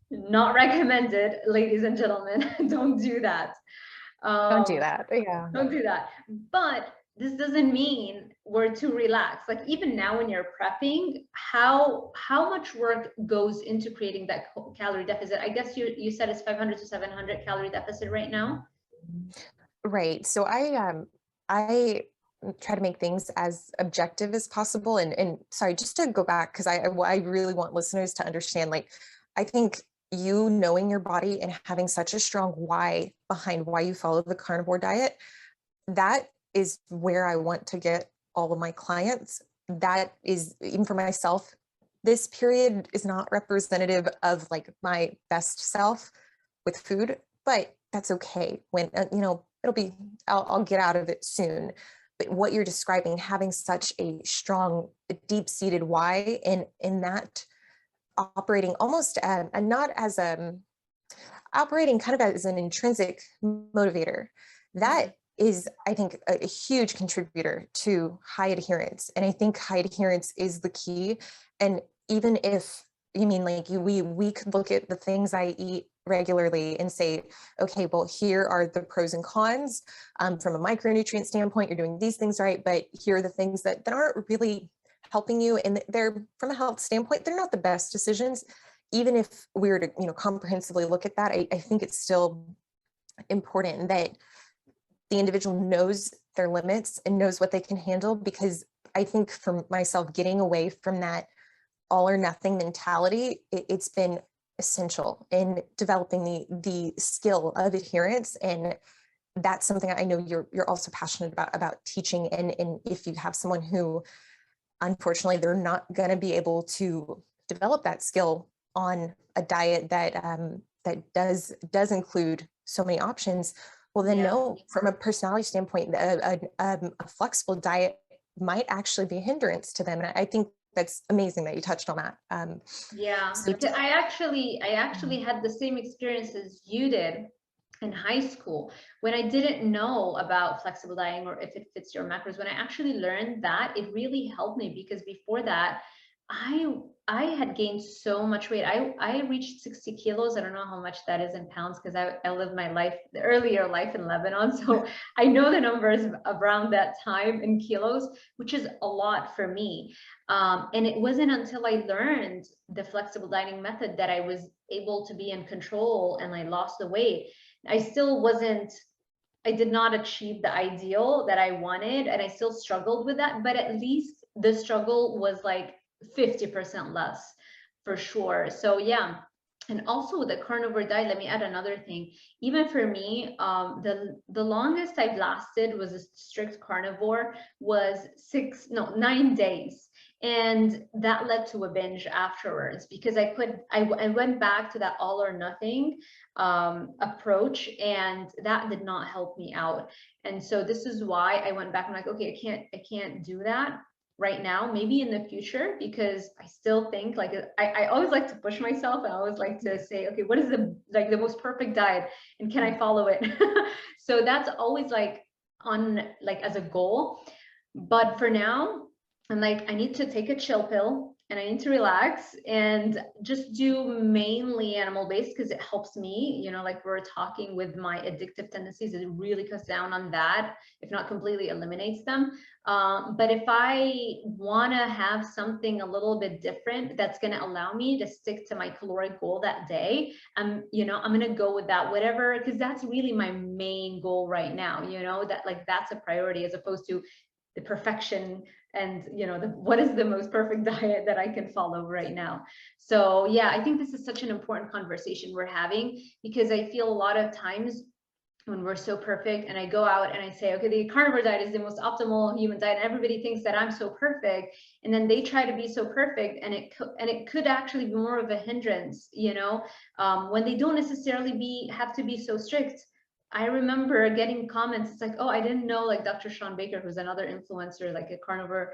not recommended, ladies and gentlemen. Don't do that. Don't do that. Yeah. Don't do that. But this doesn't mean we're too relaxed. Like even now when you're prepping, how much work goes into creating that calorie deficit? I guess you said it's 500 to 700 calorie deficit right now. Right. So I try to make things as objective as possible. And sorry, just to go back, because I really want listeners to understand, like, I think you knowing your body and having such a strong why behind why you follow the carnivore diet, that is where I want to get all of my clients. That is, even for myself, this period is not representative of like my best self with food, but that's okay. When, I'll get out of it soon. But what you're describing, having such a strong, deep-seated why, in that operating almost and not as operating kind of as an intrinsic motivator, that is, I think, a huge contributor to high adherence. And I think high adherence is the key. And even if we could look at the things I eat regularly and say, okay, well, here are the pros and cons. From a micronutrient standpoint, you're doing these things right, but here are the things that aren't really helping you. And they're, from a health standpoint, they're not the best decisions. Even if we were to, comprehensively look at that, I think it's still important that the individual knows their limits and knows what they can handle, because I think for myself, getting away from that all or nothing mentality, it's been essential in developing the skill of adherence. And that's something I know you're also passionate about teaching. And if you have someone who, unfortunately, they're not going to be able to develop that skill on a diet that that does include so many options, well then no, from a personality standpoint, a flexible diet might actually be a hindrance to them. And I think that's amazing that you touched on that. Yeah, So I actually had the same experience as you did in high school when I didn't know about flexible dieting or if it fits your macros. When I actually learned that, it really helped me, because before that, I had gained so much weight. I reached 60 kilos. I don't know how much that is in pounds, because I lived my life, the earlier life in Lebanon. So I know the numbers around that time in kilos, which is a lot for me. And it wasn't until I learned the flexible dieting method that I was able to be in control and I lost the weight. I did not achieve the ideal that I wanted, and I still struggled with that, but at least the struggle was like 50% less for sure. So yeah. And also with the carnivore diet, let me add another thing. Even for me, the longest I've lasted was a strict carnivore was 9 days. And that led to a binge afterwards, because I went back to that all or nothing approach, and that did not help me out. And so this is why I went back. I'm like, okay, I can't do that right now, maybe in the future, because I still think like I always like to push myself. I always like to say, okay, what is the most perfect diet, and can I follow it? So that's always like on like as a goal. But for now, I'm like, I need to take a chill pill and I need to relax and just do mainly animal based, because it helps me, like we're talking with my addictive tendencies, it really cuts down on that, if not completely eliminates them. But if I want to have something a little bit different that's going to allow me to stick to my caloric goal that day, I'm going to go with that, whatever, because that's really my main goal right now, that like that's a priority, as opposed to the perfection and what is the most perfect diet that I can follow right now. So yeah, I think this is such an important conversation we're having, because I feel a lot of times when we're so perfect and I go out and I say, okay, the carnivore diet is the most optimal human diet, and everybody thinks that I'm so perfect, and then they try to be so perfect, and it could actually be more of a hindrance, when they don't necessarily have to be so strict. I remember getting comments. It's like, oh, I didn't know, like Dr. Sean Baker, who's another influencer, like a carnivore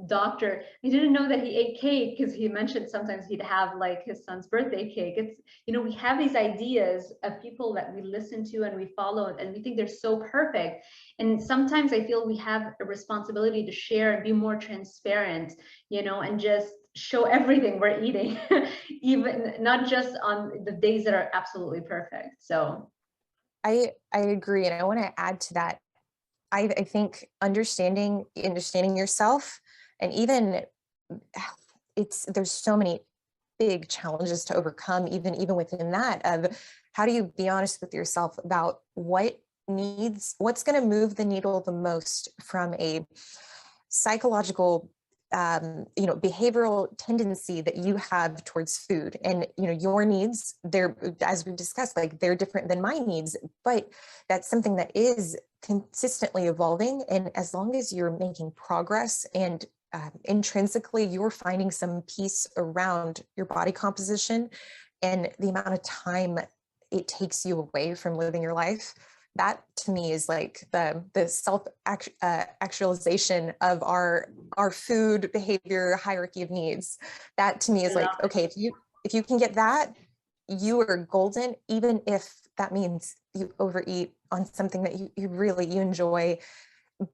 doctor. I didn't know that he ate cake, because he mentioned sometimes he'd have like his son's birthday cake. It's, we have these ideas of people that we listen to and we follow, and we think they're so perfect. And sometimes I feel we have a responsibility to share and be more transparent, and just show everything we're eating, even not just on the days that are absolutely perfect. So I agree. And I want to add to that. I think understanding yourself, and even there's so many big challenges to overcome, even within that, of how do you be honest with yourself about what's going to move the needle the most from a psychological behavioral tendency that you have towards food. And your needs, they're, as we discussed, like they're different than my needs, but that's something that is consistently evolving. And as long as you're making progress and intrinsically you're finding some peace around your body composition and the amount of time it takes you away from living your life, that to me is like the self actualization of our food behavior hierarchy of needs. That to me is like, okay, if you can get that, you are golden, even if that means you overeat on something that you really enjoy,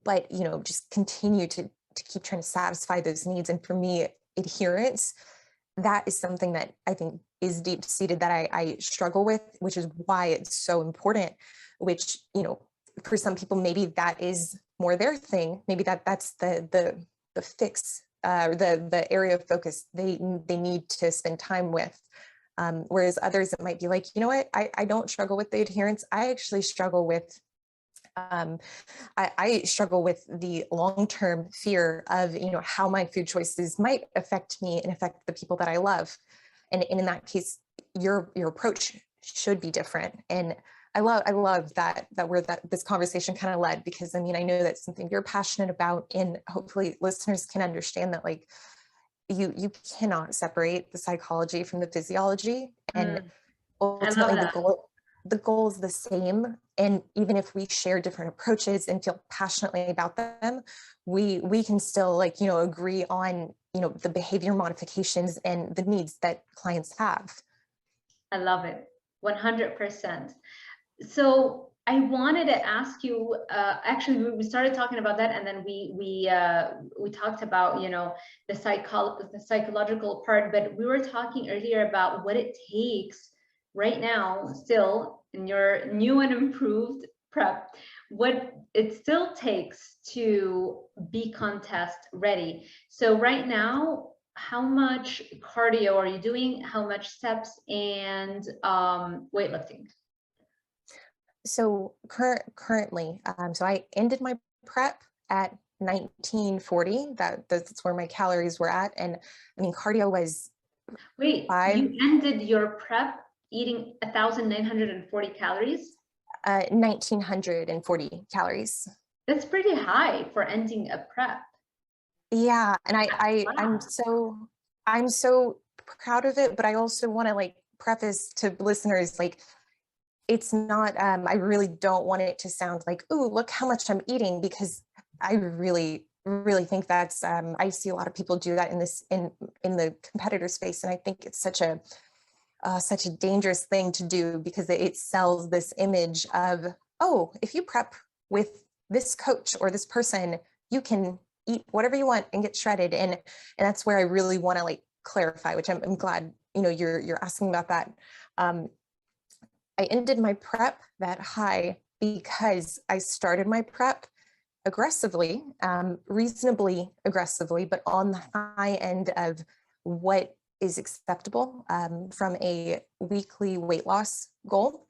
but just continue to keep trying to satisfy those needs. And for me, adherence, that is something that I think is deep seated, that I struggle with, which is why it's so important. Which, for some people, maybe that is more their thing. Maybe that's the fix, the area of focus they need to spend time with. Whereas others, it might be like, you know what, I don't struggle with the adherence. I actually struggle with I struggle with the long-term fear of, how my food choices might affect me and affect the people that I love. And in that case, your approach should be different. And I love that this conversation kind of led, because I know that's something you're passionate about, and hopefully listeners can understand that, like, you cannot separate the psychology from the physiology, and I love ultimately that. the goal is the same. And even if we share different approaches and feel passionately about them, we can still, like, agree on, the behavior modifications and the needs that clients have. I love it. 100%. So I wanted to ask you, actually, we started talking about that, and then we talked about, the psychological part, but we were talking earlier about what it takes right now, still in your new and improved prep, what it still takes to be contest ready. So right now, how much cardio are you doing? How much steps and weightlifting? So currently, so I ended my prep at 1940. That's where my calories were at. And I mean, cardio was Wait, five, you ended your prep eating 1,940 calories? 1940 calories. That's pretty high for ending a prep. Yeah. And I'm Wow. so proud of it, but I also want to, like, preface to listeners, like, it's not, I really don't want it to sound like, oh, look how much I'm eating, because I really, really think that's, I see a lot of people do that in the competitor space. And I think it's such a dangerous thing to do, because it sells this image of, oh, if you prep with this coach or this person, you can eat whatever you want and get shredded. And that's where I really want to, like, clarify, which I'm glad, you're asking about that. I ended my prep that high because I started my prep aggressively, reasonably aggressively, but on the high end of what is acceptable, from a weekly weight loss goal.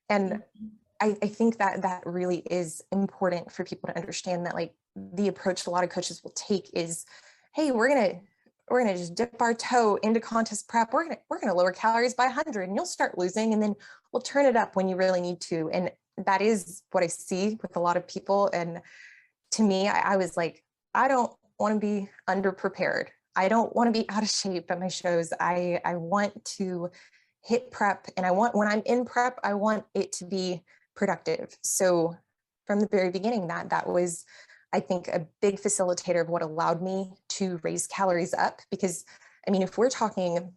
And I think that really is important for people to understand, that, like, the approach a lot of coaches will take is, hey, we're gonna just dip our toe into contest prep. We're gonna lower calories by 100, and you'll start losing, and then we'll turn it up when you really need to. And that is what I see with a lot of people. And to me, I was like, I don't want to be underprepared. I don't want to be out of shape at my shows. I want to hit prep, and when I'm in prep, I want it to be productive. So from the very beginning, that was, I think, a big facilitator of what allowed me to raise calories up. Because, I mean, if we're talking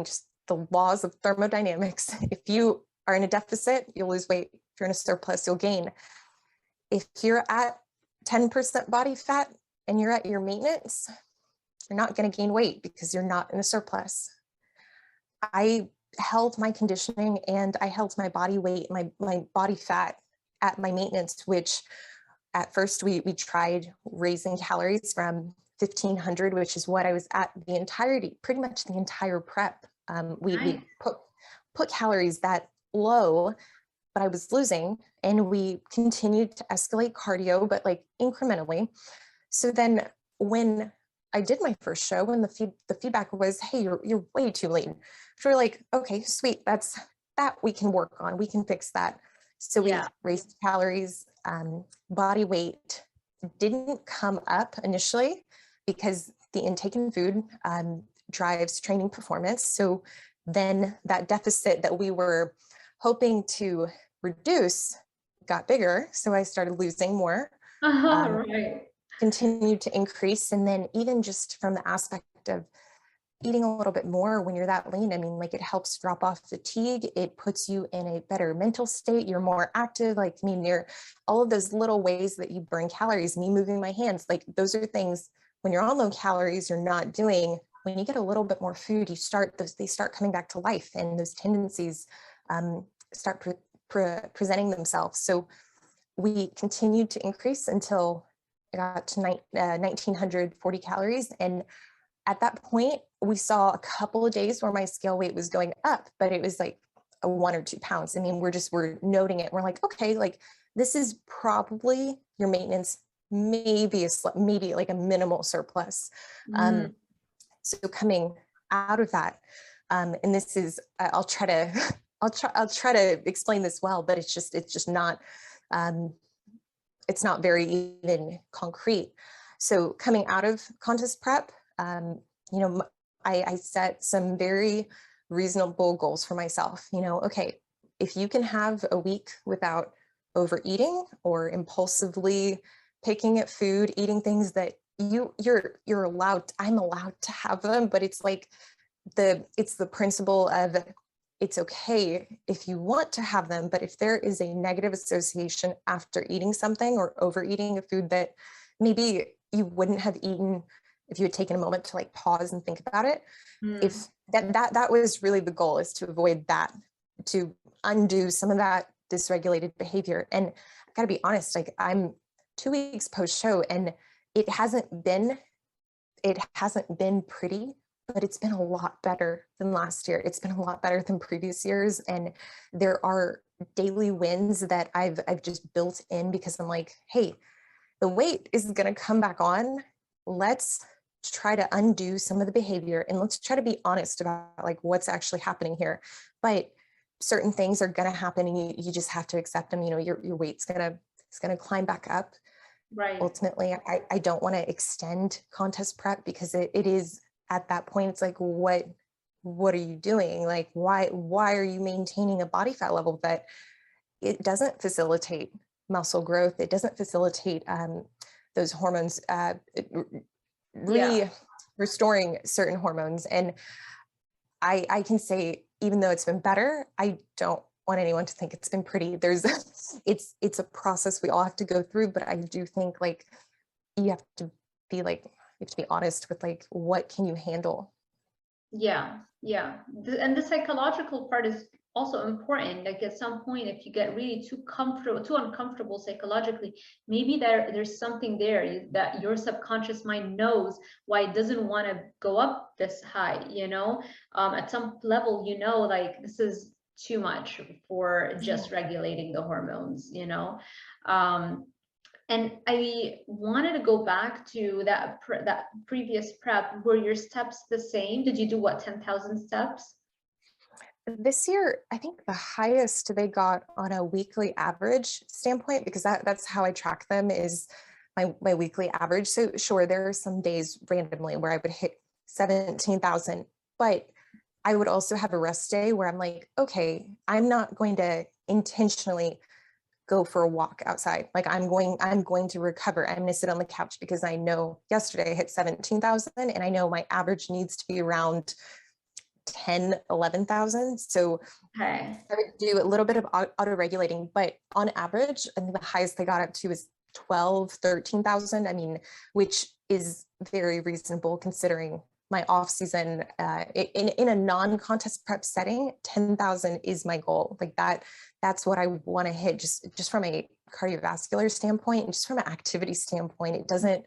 just the laws of thermodynamics, if you are in a deficit, you'll lose weight. If you're in a surplus, you'll gain. If you're at 10% body fat and you're at your maintenance, you're not going to gain weight because you're not in a surplus. I held my conditioning and I held my body weight, my body fat at my maintenance, which at first we tried raising calories from 1,500, which is what I was at pretty much the entire prep. We put calories that low, but I was losing, and we continued to escalate cardio, but, like, incrementally. So then when I did my first show, and the feedback was, hey, you're way too lean. So we're like, okay, sweet. That we can work on. We can fix that. So we raised calories. Body weight didn't come up initially because the intake in food drives training performance. So then that deficit that we were hoping to reduce got bigger. So I started losing more. Right. Continued to increase. And then even just from the aspect of eating a little bit more when you're that lean, I mean, like, it helps drop off fatigue. It puts you in a better mental state. You're more active. Like, I mean, all of those little ways that you burn calories, me moving my hands, like, those are things when you're on low calories, you're not doing. When you get a little bit more food, they start coming back to life, and those tendencies start presenting themselves. So we continued to increase until I got to 1,940 calories. And at that point, we saw a couple of days where my scale weight was going up, but it was like a 1 or 2 pounds. I mean, we're noting it. We're like, okay, like, this is probably your maintenance, maybe like a minimal surplus. So coming out of that, and this is, I'll try to explain this well, but it's just not, it's not very even concrete. So coming out of contest prep, You know, I set some very reasonable goals for myself. You know, okay, if you can have a week without overeating or impulsively picking at food, eating things that you're allowed, I'm allowed to have them, but it's like it's the principle of it's okay if you want to have them, but if there is a negative association after eating something or overeating a food that maybe you wouldn't have eaten if you had taken a moment to like pause and think about it, if that was really the goal, is to avoid that, to undo some of that dysregulated behavior. And I gotta be honest, like I'm 2 weeks post show and it hasn't been pretty, but it's been a lot better than last year. It's been a lot better than previous years. And there are daily wins that I've just built in because I'm like, hey, the weight is going to come back on. Let's try to undo some of the behavior and let's try to be honest about like what's actually happening here. But certain things are going to happen and you just have to accept them. You know, your weight's it's going to climb back up. Right. Ultimately, I don't want to extend contest prep because it is at that point, it's like, what are you doing? Like, why are you maintaining a body fat level that it doesn't facilitate muscle growth? It doesn't facilitate those hormones, restoring certain hormones. And I can say, even though it's been better, I don't want anyone to think it's been pretty. It's a process we all have to go through, but I do think like you have to be honest with like, what can you handle? Yeah. And the psychological part is also important. Like at some point, if you get really too uncomfortable psychologically, maybe there's something there that your subconscious mind knows why it doesn't want to go up this high, you know. At some level, you know, like this is too much for just regulating the hormones, you know. And I wanted to go back to that previous prep. Were your steps the same? Did you do what, 10,000 steps? This year, I think the highest they got on a weekly average standpoint, because that's how I track them, is my weekly average. So sure, there are some days randomly where I would hit 17,000, but I would also have a rest day where I'm like, okay, I'm not going to intentionally go for a walk outside. Like I'm going to recover. I'm going to sit on the couch because I know yesterday I hit 17,000 and I know my average needs to be around 10, 11,000. So Okay. I would do a little bit of auto regulating, but on average, I think the highest they got up to is 12, 13,000. I mean, which is very reasonable considering my off season, in a non-contest prep setting, 10,000 is my goal. Like that's what I want to hit just from a cardiovascular standpoint and just from an activity standpoint. It doesn't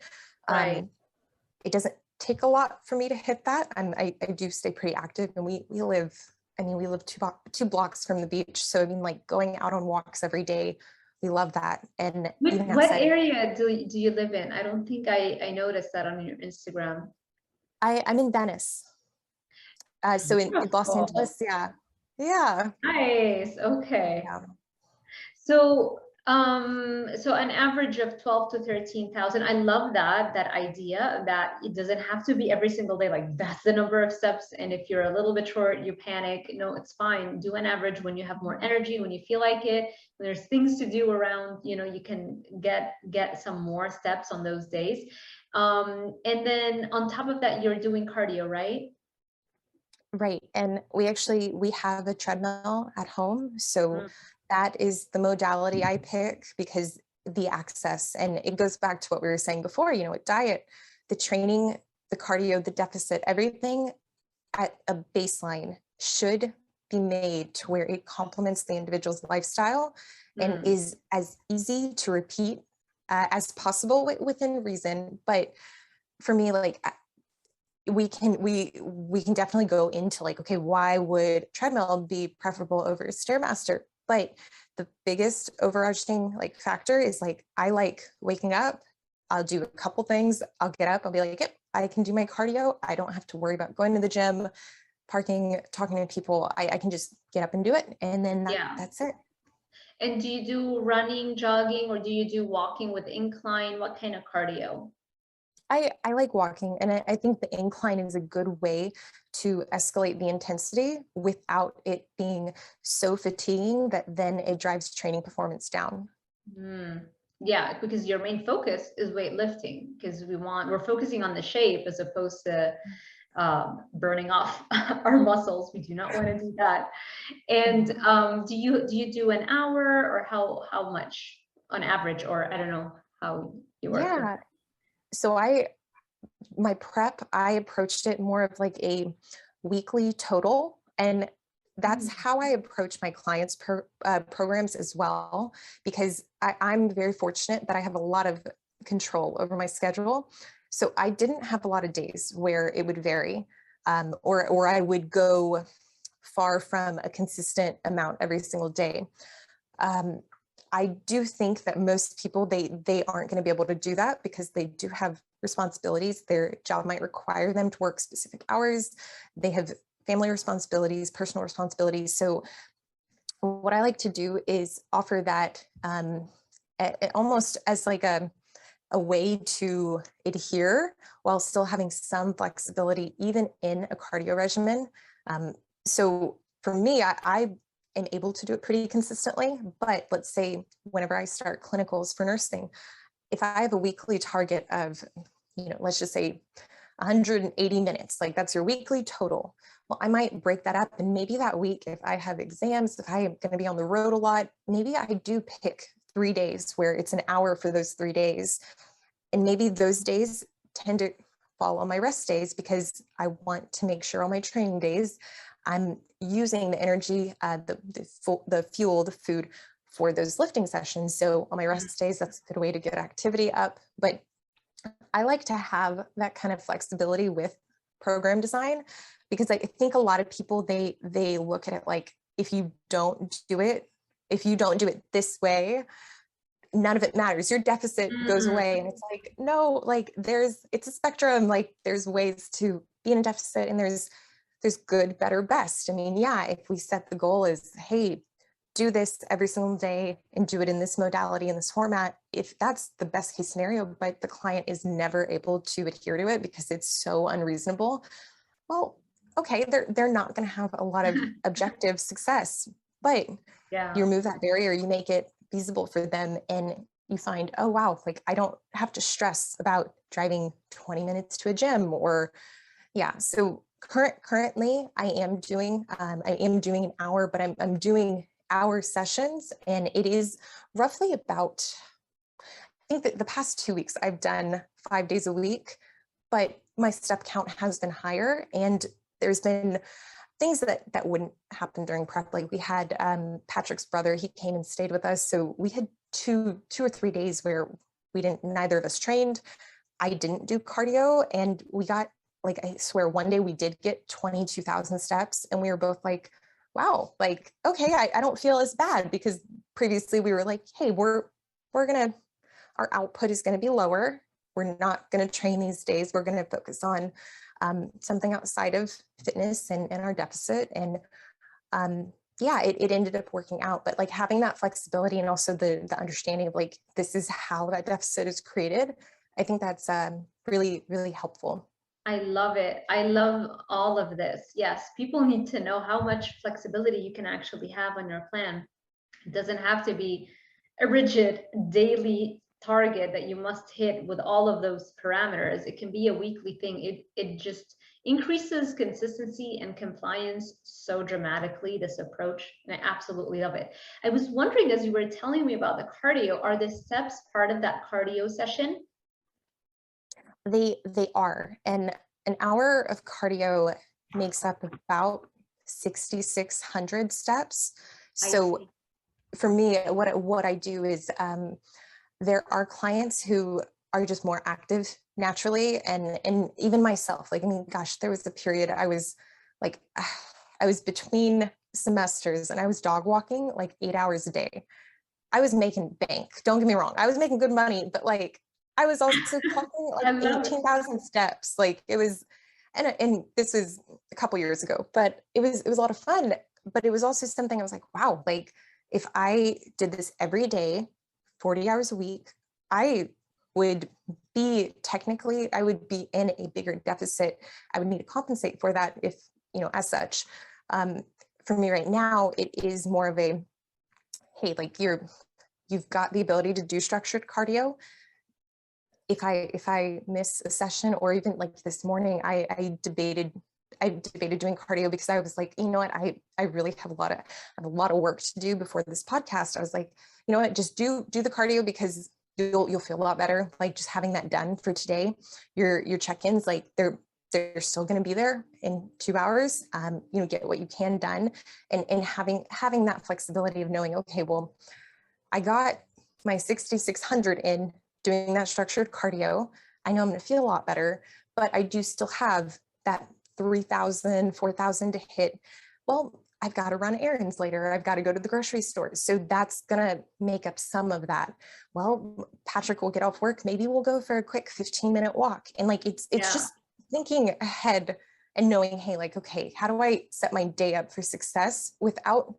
take a lot for me to hit that. I do stay pretty active, and we live two blocks from the beach. So I mean, like going out on walks every day, we love that. And what area do you live in? I don't think I noticed that on your Instagram. I'm in Venice. So in Los Angeles, yeah. Nice. Okay. Yeah. So an average of 12 to 13,000. I love that idea that it doesn't have to be every single day, like that's the number of steps. And if you're a little bit short, you panic. No, it's fine. Do an average when you have more energy, when you feel like it, when there's things to do around, you know, you can get some more steps on those days. And then on top of that, you're doing cardio, right? Right. And we have a treadmill at home. So that is the modality I pick because the access, and it goes back to what we were saying before, you know, with diet, the training, the cardio, the deficit, everything at a baseline should be made to where it complements the individual's lifestyle and is as easy to repeat as possible within reason. But for me, like we can definitely go into like, okay, why would treadmill be preferable over Stairmaster? But the biggest overarching like factor is like, I like waking up, I'll do a couple things, I'll get up, I'll be like, yep, I can do my cardio. I don't have to worry about going to the gym, parking, talking to people. I can just get up and do it. And then that's it. And do you do running, jogging, or do you do walking with incline? What kind of cardio? I like walking, and I think the incline is a good way to escalate the intensity without it being so fatiguing that then it drives training performance down. Mm. Yeah, because your main focus is weightlifting, because we're focusing on the shape as opposed to burning off our muscles. We do not want to do that. And do you do an hour, or how much on average, or I don't know how you work with Yeah. So my prep, I approached it more of like a weekly total. And that's that? how I approach my clients' programs as well, because I'm very fortunate that I have a lot of control over my schedule. So I didn't have a lot of days where it would vary, or I would go far from a consistent amount every single day. Um, I do think that most people, they aren't going to be able to do that because they do have responsibilities. Their job might require them to work specific hours. They have family responsibilities, personal responsibilities. So what I like to do is offer that almost as like a way to adhere while still having some flexibility, even in a cardio regimen. So for me, I am able to do it pretty consistently, but let's say whenever I start clinicals for nursing, if I have a weekly target of, let's just say 180 minutes, like that's your weekly total. Well, I might break that up. And maybe that week, if I have exams, if I am going to be on the road a lot, maybe I do pick 3 days where it's an hour for those 3 days. And maybe those days tend to fall on my rest days because I want to make sure on my training days, I'm using the energy, the fuel, the food for those lifting sessions. So on my rest days, that's a good way to get activity up. But I like to have that kind of flexibility with program design, because I think a lot of people, they look at it like, if you don't do it this way, none of it matters. Your deficit goes away. And it's like, no, like it's a spectrum. Like there's ways to be in a deficit, and there's good, better, best. I mean, yeah, if we set the goal as, hey, do this every single day and do it in this modality, in this format, if that's the best case scenario, but the client is never able to adhere to it because it's so unreasonable, well, okay, they're not going to have a lot of objective success. But Yeah. you remove that barrier, you make it feasible for them, and you find, oh wow, like I don't have to stress about driving 20 minutes to a gym. Or yeah, so currently I am doing an hour, but I'm doing hour sessions, and it is roughly about, I think that the past 2 weeks I've done 5 days a week, but my step count has been higher, and there's been things that wouldn't happen during prep. Like we had Patrick's brother, he came and stayed with us. So we had two or 3 days where neither of us trained. I didn't do cardio, and we got, like, I swear one day we did get 22,000 steps, and we were both like, wow, like, okay, I don't feel as bad, because previously we were like, hey, our output is going to be lower. We're not going to train these days. We're going to focus on something outside of fitness and our deficit. And yeah, it ended up working out. But like having that flexibility, and also the understanding of like, this is how that deficit is created, I think that's really, really helpful. I love it. I love all of this. Yes, people need to know how much flexibility you can actually have on your plan. It doesn't have to be a rigid daily target that you must hit with all of those parameters. It can be a weekly thing. It just increases consistency and compliance so dramatically, this approach. And I absolutely love it. I was wondering, as you were telling me about the cardio, are the steps part of that cardio session? They are, and an hour of cardio makes up about 6,600 steps. So for me, what I do is there are clients who are just more active naturally, and even myself. Like, I mean, gosh, there was a period I was like, I was between semesters, and I was dog walking like 8 hours a day. I was making bank. Don't get me wrong, I was making good money, but like I was also clocking I like love it. 18,000 steps. Like it was, and this was a couple years ago, but it was a lot of fun. But it was also something I was like, wow, like if I did this every day, 40 hours a week, I would be technically, I would be in a bigger deficit. I would need to compensate for that if, as such. For me right now, it is more of a, hey, like you've got the ability to do structured cardio. If I miss a session, or even like this morning, I debated doing cardio because I was like, you know what, I really have a lot of work to do before this podcast. I was like, you know what, just do the cardio, because you'll feel a lot better. Like just having that done for today, your check-ins, like they're still going to be there in 2 hours. Get what you can done, and having that flexibility of knowing, okay, well, I got my 6,600 in doing that structured cardio. I know I'm going to feel a lot better, but I do still have that 3,000, 4,000 to hit. Well, I've got to run errands later. I've got to go to the grocery store. So that's going to make up some of that. Well, Patrick will get off work. Maybe we'll go for a quick 15-minute walk. And like, it's just thinking ahead and knowing, hey, like, okay, how do I set my day up for success without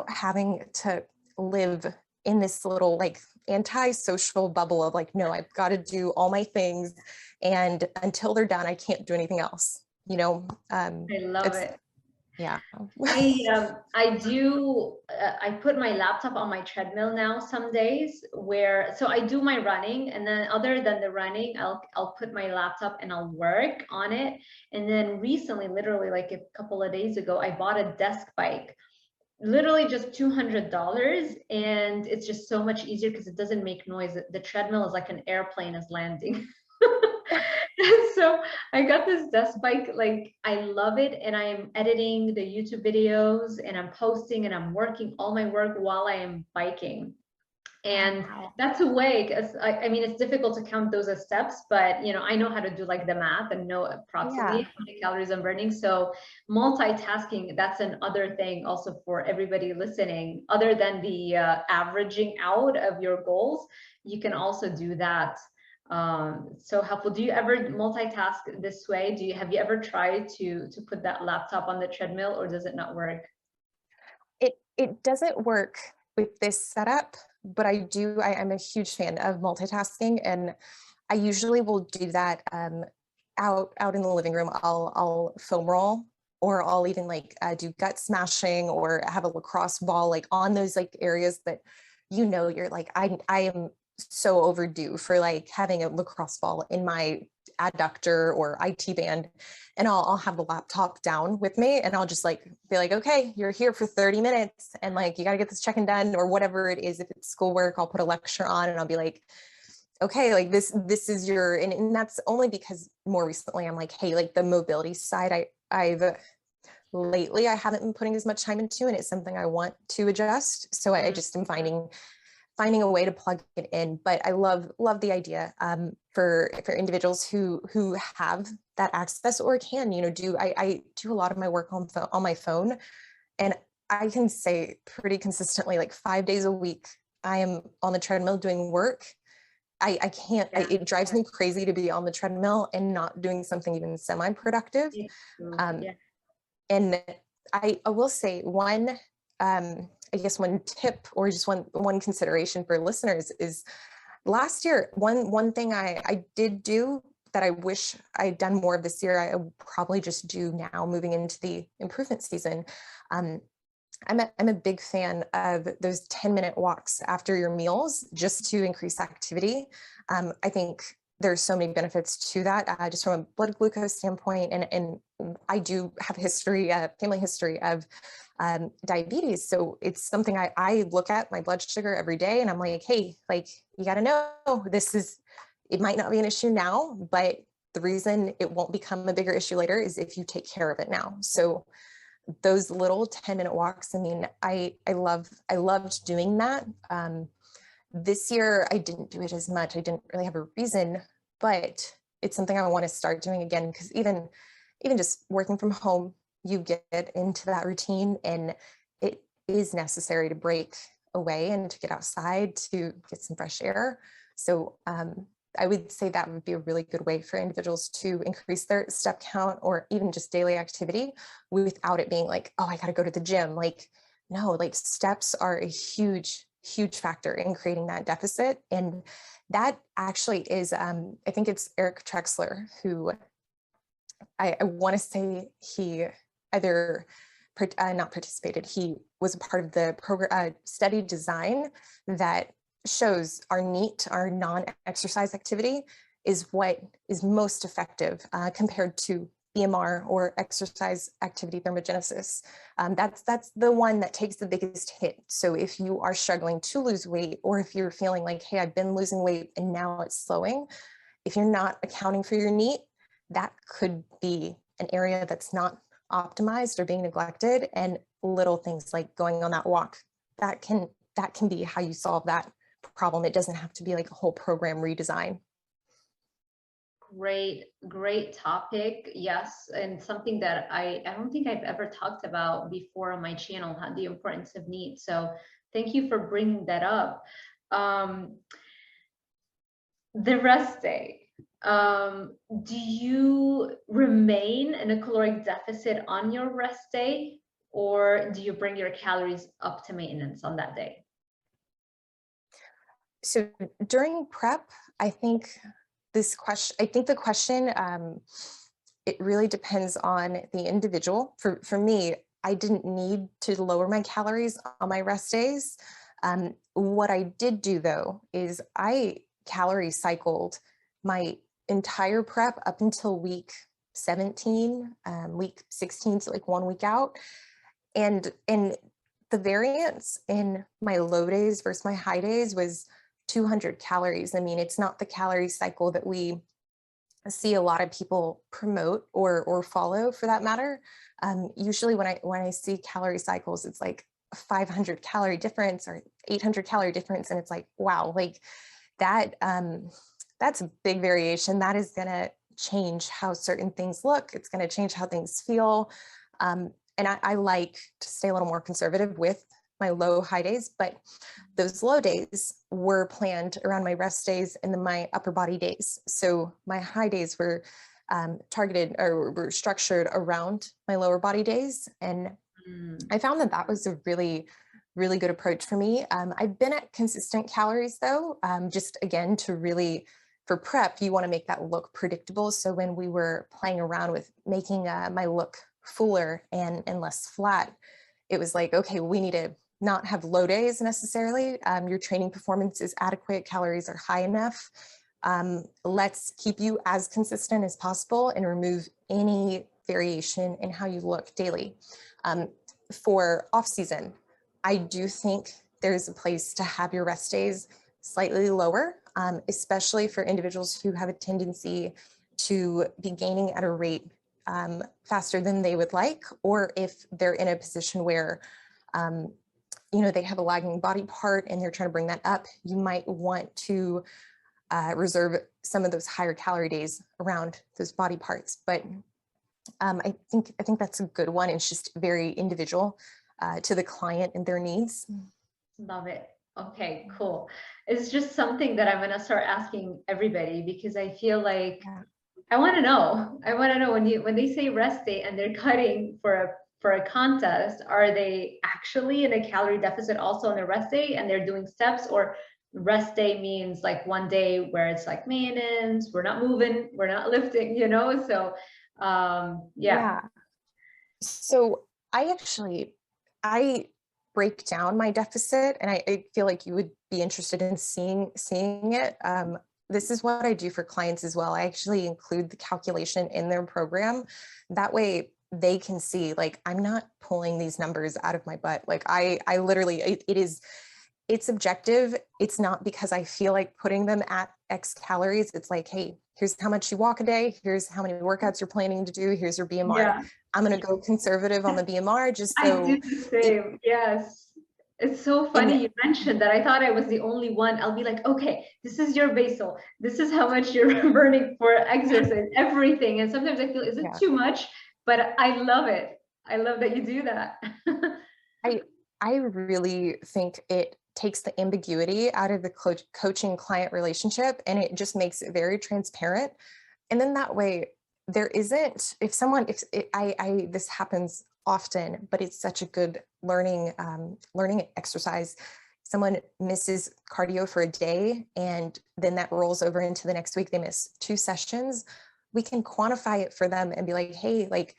having to live in this little like anti-social bubble of like, no, I've got to do all my things, and until they're done, I can't do anything else. I love it. Yeah. I put my laptop on my treadmill now some days, so I do my running, and then other than the running, I'll put my laptop and I'll work on it. And then recently, literally like a couple of days ago, I bought a desk bike, literally just $200, and it's just so much easier because it doesn't make noise. The treadmill is like an airplane is landing. So I got this desk bike, like I love it, and I'm editing the YouTube videos, and I'm posting, and I'm working all my work while I am biking. And that's a way, because I mean, it's difficult to count those as steps, but I know how to do like the math and know approximately how many calories I'm burning. So multitasking, that's another thing also for everybody listening. Other than the averaging out of your goals, you can also do that. So helpful. Do you ever multitask this way? Have you ever tried to put that laptop on the treadmill, or does it not work? It doesn't work with this setup, but I'm a huge fan of multitasking, and I usually will do that out in the living room. I'll foam roll, or I'll even like do gut smashing, or have a lacrosse ball like on those like areas that you're like, I am so overdue for like having a lacrosse ball in my adductor or IT band, and I'll have the laptop down with me, and I'll just like be like, okay, you're here for 30 minutes, and like you got to get this check-in done, or whatever it is. If it's schoolwork, I'll put a lecture on, and I'll be like, okay, like this is your, and that's only because more recently I'm like, hey, like the mobility side, I've lately I haven't been putting as much time into, and it's something I want to adjust. So I just am finding a way to plug it in. But I love the idea for individuals who have that access, or can do. I do a lot of my work on my phone, and I can say pretty consistently, like 5 days a week, I am on the treadmill doing work. I can't. It drives me crazy to be on the treadmill and not doing something even semi-productive. And I will say one. I guess one tip, or just one consideration for listeners, is last year, one thing I did do that I wish I'd done more of this year, I will probably just do now moving into the improvement season. I'm a big fan of those 10-minute walks after your meals, just to increase activity. I think there's so many benefits to that, just from a blood glucose standpoint. And I do have family history of diabetes. So it's something I look at my blood sugar every day, and I'm like, hey, like, you got to know, it might not be an issue now, but the reason it won't become a bigger issue later is if you take care of it now. So those little 10-minute walks, I mean, I loved doing that. This year, I didn't do it as much. I didn't really have a reason, but it's something I want to start doing again, because even just working from home, you get into that routine, and it is necessary to break away and to get outside to get some fresh air. So I would say that would be a really good way for individuals to increase their step count, or even just daily activity, without it being like, oh, I got to go to the gym. Like, no, like steps are a huge huge factor in creating that deficit. And that actually is, I think it's Eric Trexler, who I want to say he either not participated, he was a part of the program study design that shows our NEAT, our non-exercise activity, is what is most effective compared to BMR or exercise activity thermogenesis. That's the one that takes the biggest hit. So if you are struggling to lose weight, or if you're feeling like, hey, I've been losing weight and now it's slowing, if you're not accounting for your NEAT, that could be an area that's not optimized or being neglected. And little things like going on that walk, that can be how you solve that problem. It doesn't have to be like a whole program redesign. Great topic. Yes, and something that I don't think I've ever talked about before on my channel, the importance of NEAT. So thank you for bringing that up. The rest day. Do you remain in a caloric deficit on your rest day, or do you bring your calories up to maintenance on that day? So during prep, I think the question, it really depends on the individual. For me, I didn't need to lower my calories on my rest days. What I did do though, is I calorie cycled my entire prep up until week 17, week 16, so like 1 week out. And the variance in my low days versus my high days was 200 calories. I mean, it's not the calorie cycle that we see a lot of people promote or follow, for that matter. Usually when I see calorie cycles, it's like a 500 calorie difference or 800 calorie difference. And it's like, wow, like that, that's a big variation. That is going to change how certain things look. It's going to change how things feel. And I like to stay a little more conservative with my low high days, but those low days were planned around my rest days and then my upper body days. So my high days were targeted or were structured around my lower body days. And I found that was a really good approach for me. I've been at consistent calories though, just again, to really, for prep, you want to make that look predictable. So when we were playing around with making my look fuller and less flat, it was like, okay, we need to not have low days necessarily. Your training performance is adequate, calories are high enough. Let's keep you as consistent as possible and remove any variation in how you look daily. For off season, I do think there's a place to have your rest days slightly lower, especially for individuals who have a tendency to be gaining at a rate faster than they would like, or if they're in a position where they have a lagging body part and they're trying to bring that up, you might want to reserve some of those higher calorie days around those body parts. But I think that's a good one. It's just very individual to the client and their needs. Love it. Okay, cool. It's just something that I'm going to start asking everybody, because I feel like I want to know when they say rest day and they're cutting for a contest, are they actually in a calorie deficit also on their rest day and they're doing steps, or rest day means like one day where it's like maintenance, we're not moving, we're not lifting, so yeah. So I break down my deficit, and I feel like you would be interested in seeing it. This is what I do for clients as well. I actually include the calculation in their program. That way they can see, like, I'm not pulling these numbers out of my butt. Like I literally, it's objective. It's not because I feel like putting them at X calories. It's like, hey, here's how much you walk a day. Here's how many workouts you're planning to do. Here's your BMR. Yeah. I'm going to go conservative on the BMR just so. I do the same. Yes. It's so funny you mentioned that. I thought I was the only one. I'll be like, okay, this is your basal. This is how much you're burning for exercise, everything. And sometimes I feel, is it too much? But I love it. I love that you do that. I really think it takes the ambiguity out of the coaching client relationship, and it just makes it very transparent. And then that way there isn't, this happens often, but it's such a good learning exercise. someone misses cardio for a day and then that rolls over into the next week, they miss 2 sessions, we can quantify it for them and be like, hey, like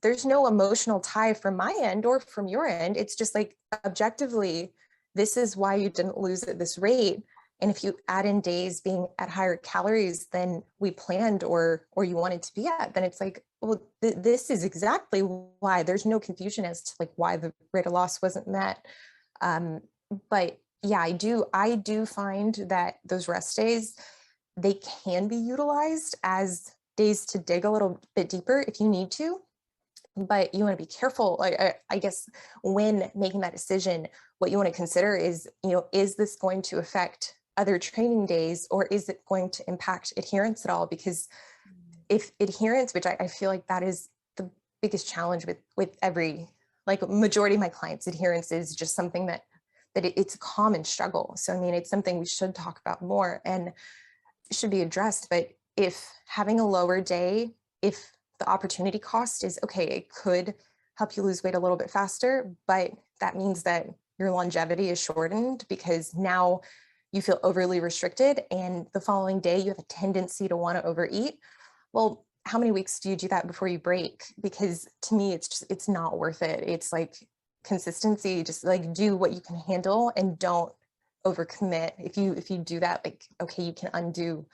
there's no emotional tie from my end or from your end. It's just like objectively, this is why you didn't lose at this rate. And if you add in days being at higher calories than we planned or you wanted to be at, then it's like, well, this is exactly why. There's no confusion as to like why the rate of loss wasn't met. But yeah, I do find that those rest days, they can be utilized as days to dig a little bit deeper if you need to, but you want to be careful. I guess when making that decision, what you want to consider is, is this going to affect other training days, or is it going to impact adherence at all? Because if adherence, which I feel like that is the biggest challenge with every, like majority of my clients, adherence is just something that it's a common struggle. So, I mean, it's something we should talk about more and should be addressed. But if having a lower day, if the opportunity cost is, okay, it could help you lose weight a little bit faster, but that means that your longevity is shortened because now you feel overly restricted and the following day you have a tendency to want to overeat. Well, how many weeks do you do that before you break? Because to me, it's not worth it. It's like consistency, just like do what you can handle and don't overcommit. If you do that, like, okay, you can undo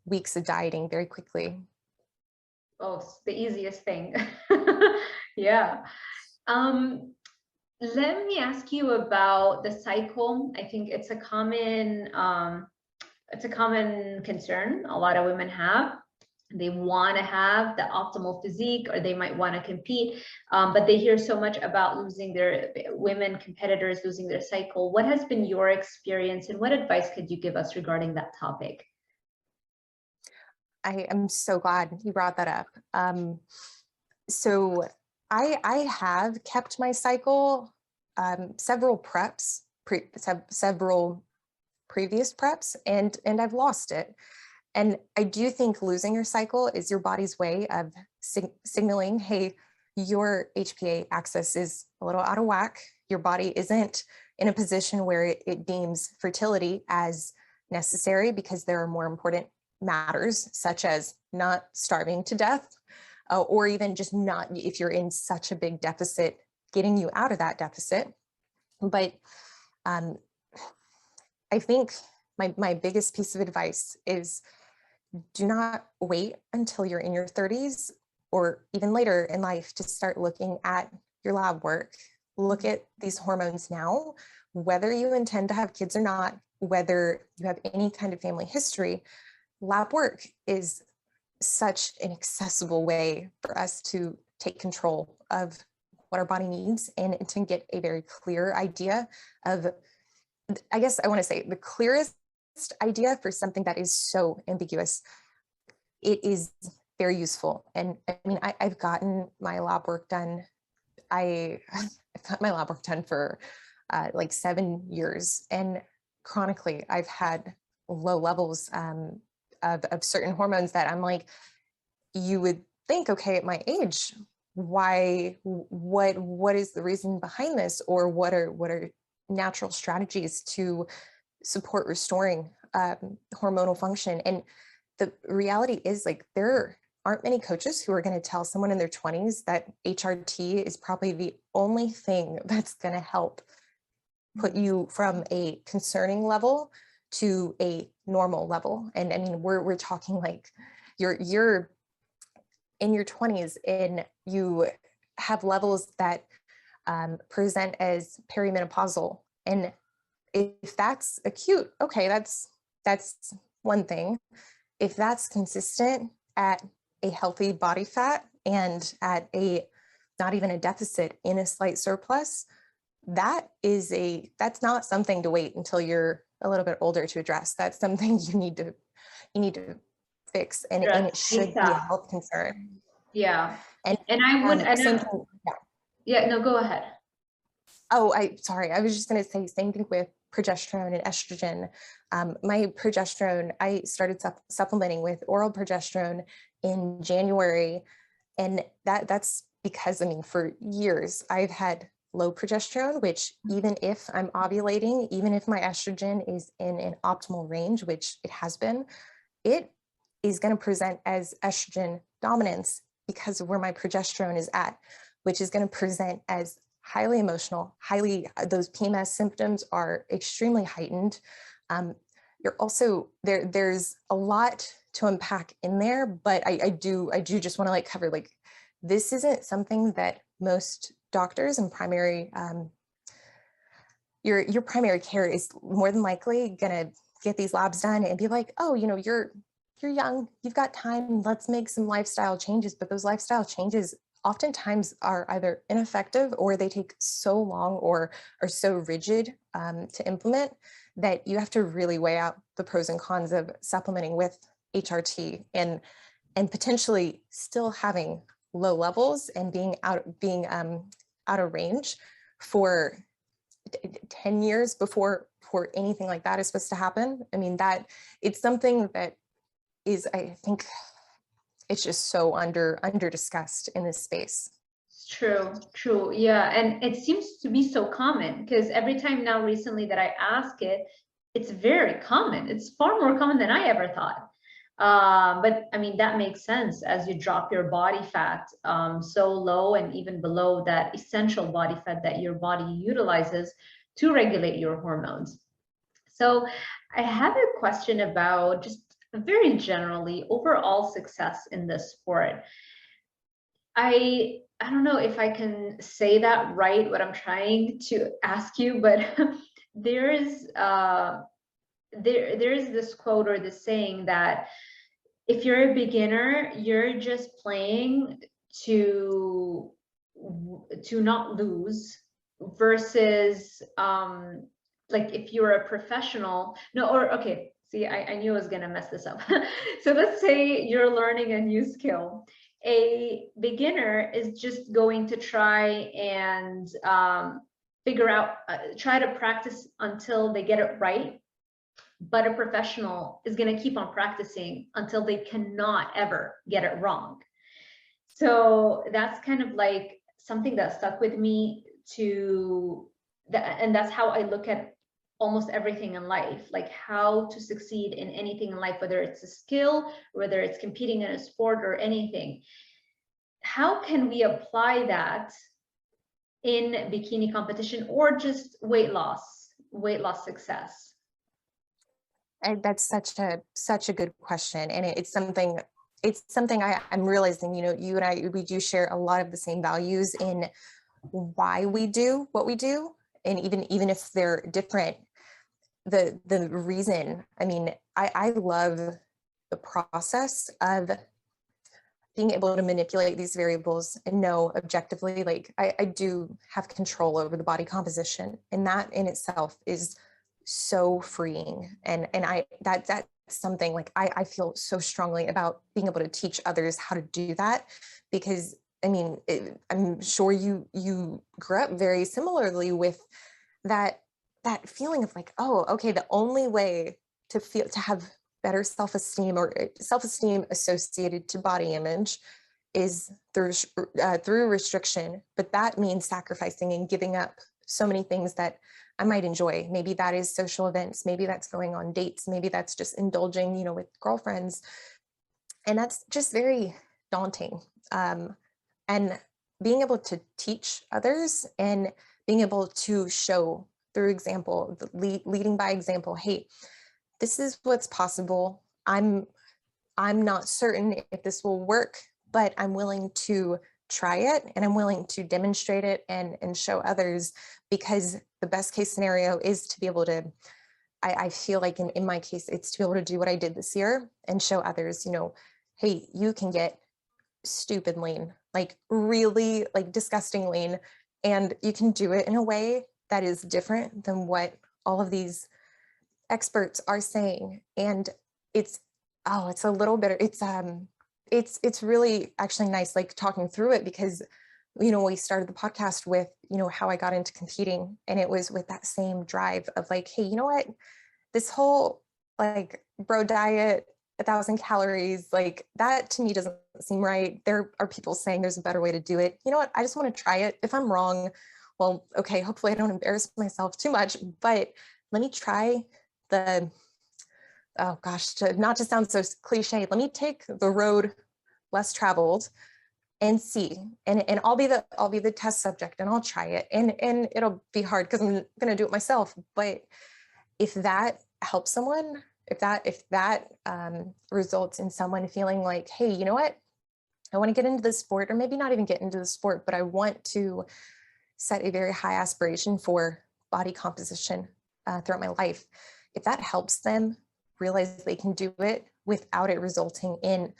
weeks of dieting very quickly. Oh, it's the easiest thing. Yeah. Let me ask you about the cycle. I think it's a common concern a lot of women have. They want to have the optimal physique, or they might want to compete, but they hear so much about women competitors losing their cycle. What has been your experience, and what advice could you give us regarding that topic? I am so glad you brought that up. So I have kept my cycle, several preps, several previous preps, and I've lost it. And I do think losing your cycle is your body's way of signaling, hey, your HPA axis is a little out of whack. Your body isn't in a position where it deems fertility as necessary because there are more important matters, such as not starving to death, or even just not, if you're in such a big deficit, getting you out of that deficit. But I think my biggest piece of advice is do not wait until you're in your 30s or even later in life to start looking at your lab work. Look at these hormones now, whether you intend to have kids or not, whether you have any kind of family history. Lab work is such an accessible way for us to take control of what our body needs and to get a very clear idea of, I guess I want to say, the clearest idea for something that is so ambiguous. It is very useful. And I mean, I've gotten my lab work done. I've got my lab work done for like 7 years, and chronically I've had low levels of certain hormones that I'm like, you would think, okay, at my age, why, what is the reason behind this? Or what are natural strategies to support restoring hormonal function? And the reality is, like, there aren't many coaches who are going to tell someone in their 20s that HRT is probably the only thing that's going to help put you from a concerning level to a normal level. And I mean, we're talking like you're in your 20s and you have levels that present as perimenopausal. And if that's acute, okay, that's one thing. If that's consistent at a healthy body fat and at a not even a deficit, in a slight surplus, that's not something to wait until you're a little bit older to address. That's something you need to fix, and it should be a health concern. Yeah. And I would, yeah, no, go ahead. Oh, sorry. I was just going to say same thing with progesterone and estrogen. My progesterone, I started supplementing with oral progesterone in January. And that's because, I mean, for years, I've had low progesterone, which even if I'm ovulating, even if my estrogen is in an optimal range, which it has been, it is going to present as estrogen dominance because of where my progesterone is at, which is going to present as highly emotional, those PMS symptoms are extremely heightened. You're also, there's a lot to unpack in there, but I do just want to like cover, like, this isn't something that most doctors and primary, your primary care is more than likely gonna get these labs done and be like, oh, you know, you're young, you've got time, let's make some lifestyle changes. But those lifestyle changes oftentimes are either ineffective or they take so long or are so rigid to implement that you have to really weigh out the pros and cons of supplementing with HRT and potentially still having low levels and being out of range for 10 years before anything like that is supposed to happen. I mean, that it's something that is, I think, it's just so under discussed in this space. True. Yeah. And it seems to be so common because every time now recently that I ask it, it's very common. It's far more common than I ever thought. But I mean, that makes sense as you drop your body fat so low and even below that essential body fat that your body utilizes to regulate your hormones. So I have a question about just very generally overall success in this sport. I don't know if I can say that right, what I'm trying to ask you, but there is this quote or this saying that if you're a beginner, you're just playing to not lose versus like if you're a professional. No, or okay, see, I knew I was gonna mess this up. So let's say you're learning a new skill. A beginner is just going to try and figure out, try to practice until they get it right. But a professional is going to keep on practicing until they cannot ever get it wrong. So that's kind of like something that stuck with me and that's how I look at almost everything in life, like how to succeed in anything in life, whether it's a skill, whether it's competing in a sport or anything. How can we apply that in bikini competition or just weight loss success? And that's such a good question, and it's something I'm realizing. You know, you and I, we do share a lot of the same values in why we do what we do, and even if they're different, the reason. I mean, I love the process of being able to manipulate these variables and know objectively, like I do have control over the body composition, and that in itself is so freeing. And that's something like I feel so strongly about being able to teach others how to do that, because I mean, I'm sure you grew up very similarly with that feeling of like, oh, okay, the only way to have better self-esteem or self-esteem associated to body image is through restriction, but that means sacrificing and giving up so many things that I might enjoy. Maybe that is social events, maybe that's going on dates, maybe that's just indulging, you know, with girlfriends. And that's just very daunting. And being able to teach others and being able to show through example, leading by example, hey, this is what's possible. I'm not certain if this will work, but I'm willing to try it and I'm willing to demonstrate it and show others, because the best case scenario is to be able to, I feel like in my case, it's to be able to do what I did this year and show others, you know, hey, you can get stupid lean, like really like disgusting lean, and you can do it in a way that is different than what all of these experts are saying. And it's a little bit, it's really actually nice, like talking through it, because, you know, we started the podcast with, you know, how I got into competing, and it was with that same drive of like, hey, you know what, this whole like bro diet, 1,000 calories, like that to me doesn't seem right. There are people saying there's a better way to do it. You know what, I just want to try it. If I'm wrong, well, okay, hopefully I don't embarrass myself too much, but let me try the, oh gosh, not to sound so cliche, let me take the road less traveled and see, and I'll be the test subject, and I'll try it, and it'll be hard because I'm gonna do it myself. But if that helps someone, if that results in someone feeling like, hey, you know what, I want to get into this sport, or maybe not even get into the sport, but I want to set a very high aspiration for body composition throughout my life. If that helps them realize they can do it without it resulting in,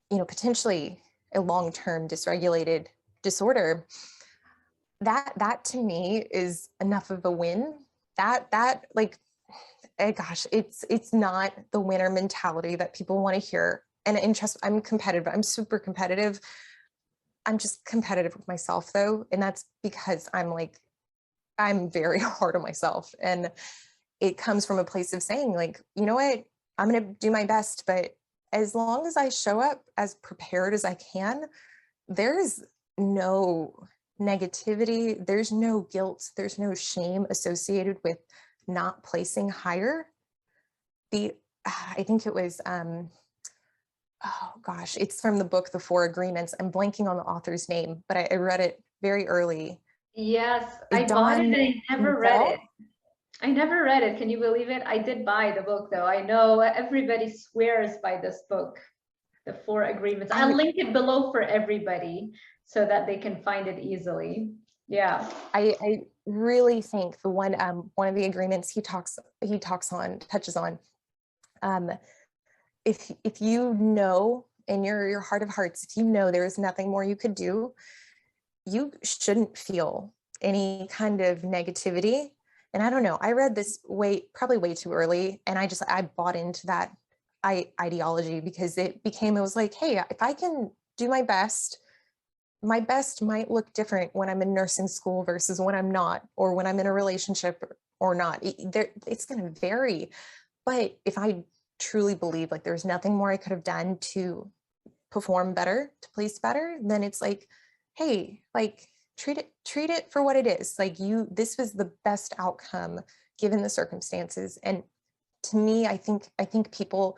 potentially a long-term dysregulated disorder, that to me is enough of a win. That like, gosh, it's not the winner mentality that people want to hear. And trust, I'm competitive. I'm super competitive. I'm just competitive with myself though. And that's because I'm very hard on myself. And it comes from a place of saying like, you know what, I'm going to do my best, but as long as I show up as prepared as I can, there's no negativity, there's no guilt, there's no shame associated with not placing higher. I think it was, oh gosh, it's from the book, The Four Agreements. I'm blanking on the author's name, but I read it very early. Yes, I bought it Don and I never read Wall? it. I never read it. Can you believe it? I did buy the book though. I know everybody swears by this book, The Four Agreements. I'll link it below for everybody so that they can find it easily. Yeah. I really think the one of the agreements he touches on, if you know in your heart of hearts, if you know there is nothing more you could do, you shouldn't feel any kind of negativity. And I don't know, I read this probably way too early, and I bought into that ideology because it was like, hey, if I can do my best might look different when I'm in nursing school versus when I'm not, or when I'm in a relationship or not. It's going to vary. But if I truly believe like there's nothing more I could have done to perform better, to place better, then it's like, hey, like treat it for what it is. Like this was the best outcome given the circumstances. And to me, I think people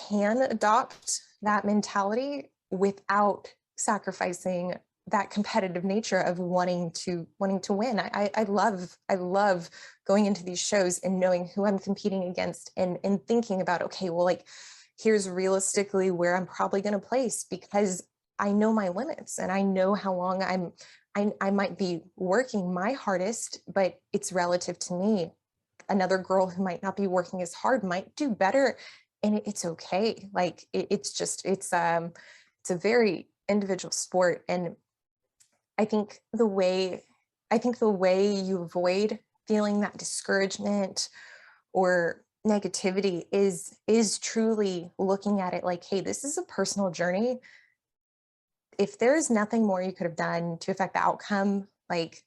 can adopt that mentality without sacrificing that competitive nature of wanting to win. I love going into these shows and knowing who I'm competing against, and thinking about, okay, well, like, here's realistically where I'm probably going to place, because I know my limits and I know how long I might be working my hardest, but it's relative to me. Another girl who might not be working as hard might do better, and it's okay. Like it's a very individual sport. And I think the way you avoid feeling that discouragement or negativity is truly looking at it like, hey, this is a personal journey. If there's nothing more you could have done to affect the outcome, like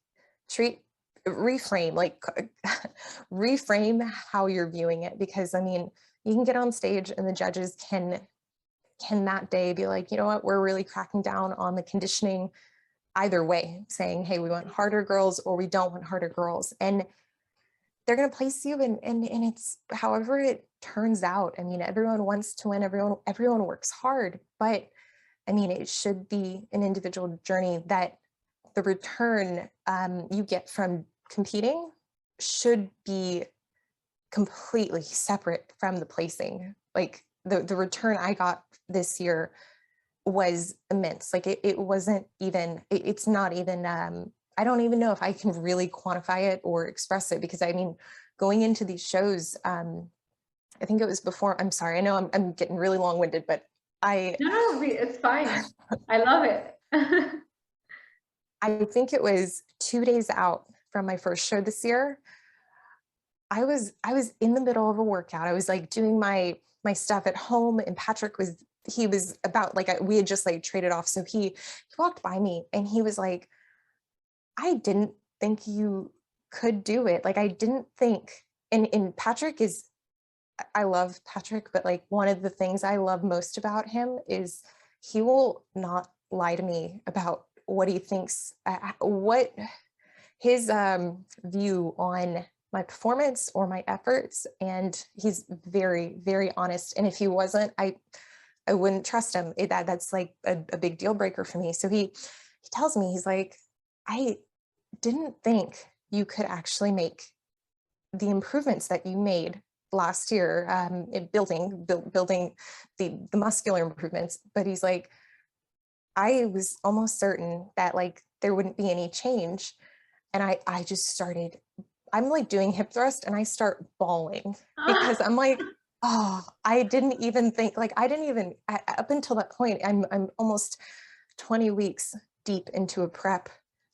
reframe, like reframe how you're viewing it. Because I mean, you can get on stage and the judges can that day be like, you know what, we're really cracking down on the conditioning either way, saying, hey, we want harder girls or we don't want harder girls. And they're going to place you and it's however it turns out. I mean, everyone wants to win, everyone works hard, but I mean, it should be an individual journey that the return you get from competing should be completely separate from the placing. Like the return I got this year was immense. Like it wasn't even, it's not even, I don't even know if I can really quantify it or express it, because I mean, going into these shows, I think it was before, I'm sorry, I know I'm getting really long-winded, but No, it's fine. I love it. I think it was 2 days out from my first show this year. I was in the middle of a workout. I was like doing my stuff at home, and Patrick was about like, we had just like traded off. So he walked by me and he was like, I didn't think you could do it. Like, I didn't think, and Patrick is, I love Patrick, but like one of the things I love most about him is he will not lie to me about what he thinks, his view on my performance or my efforts, and he's very, very honest. And if he wasn't, I wouldn't trust him. That's like a big deal breaker for me. So he tells me, he's like, I didn't think you could actually make the improvements that you made last year, in building the muscular improvements. But he's like, I was almost certain that like there wouldn't be any change. And I just started, I'm like doing hip thrust and I start bawling because I'm like, oh, I didn't even think, like, I didn't even, up until that point, I'm almost 20 weeks deep into a prep.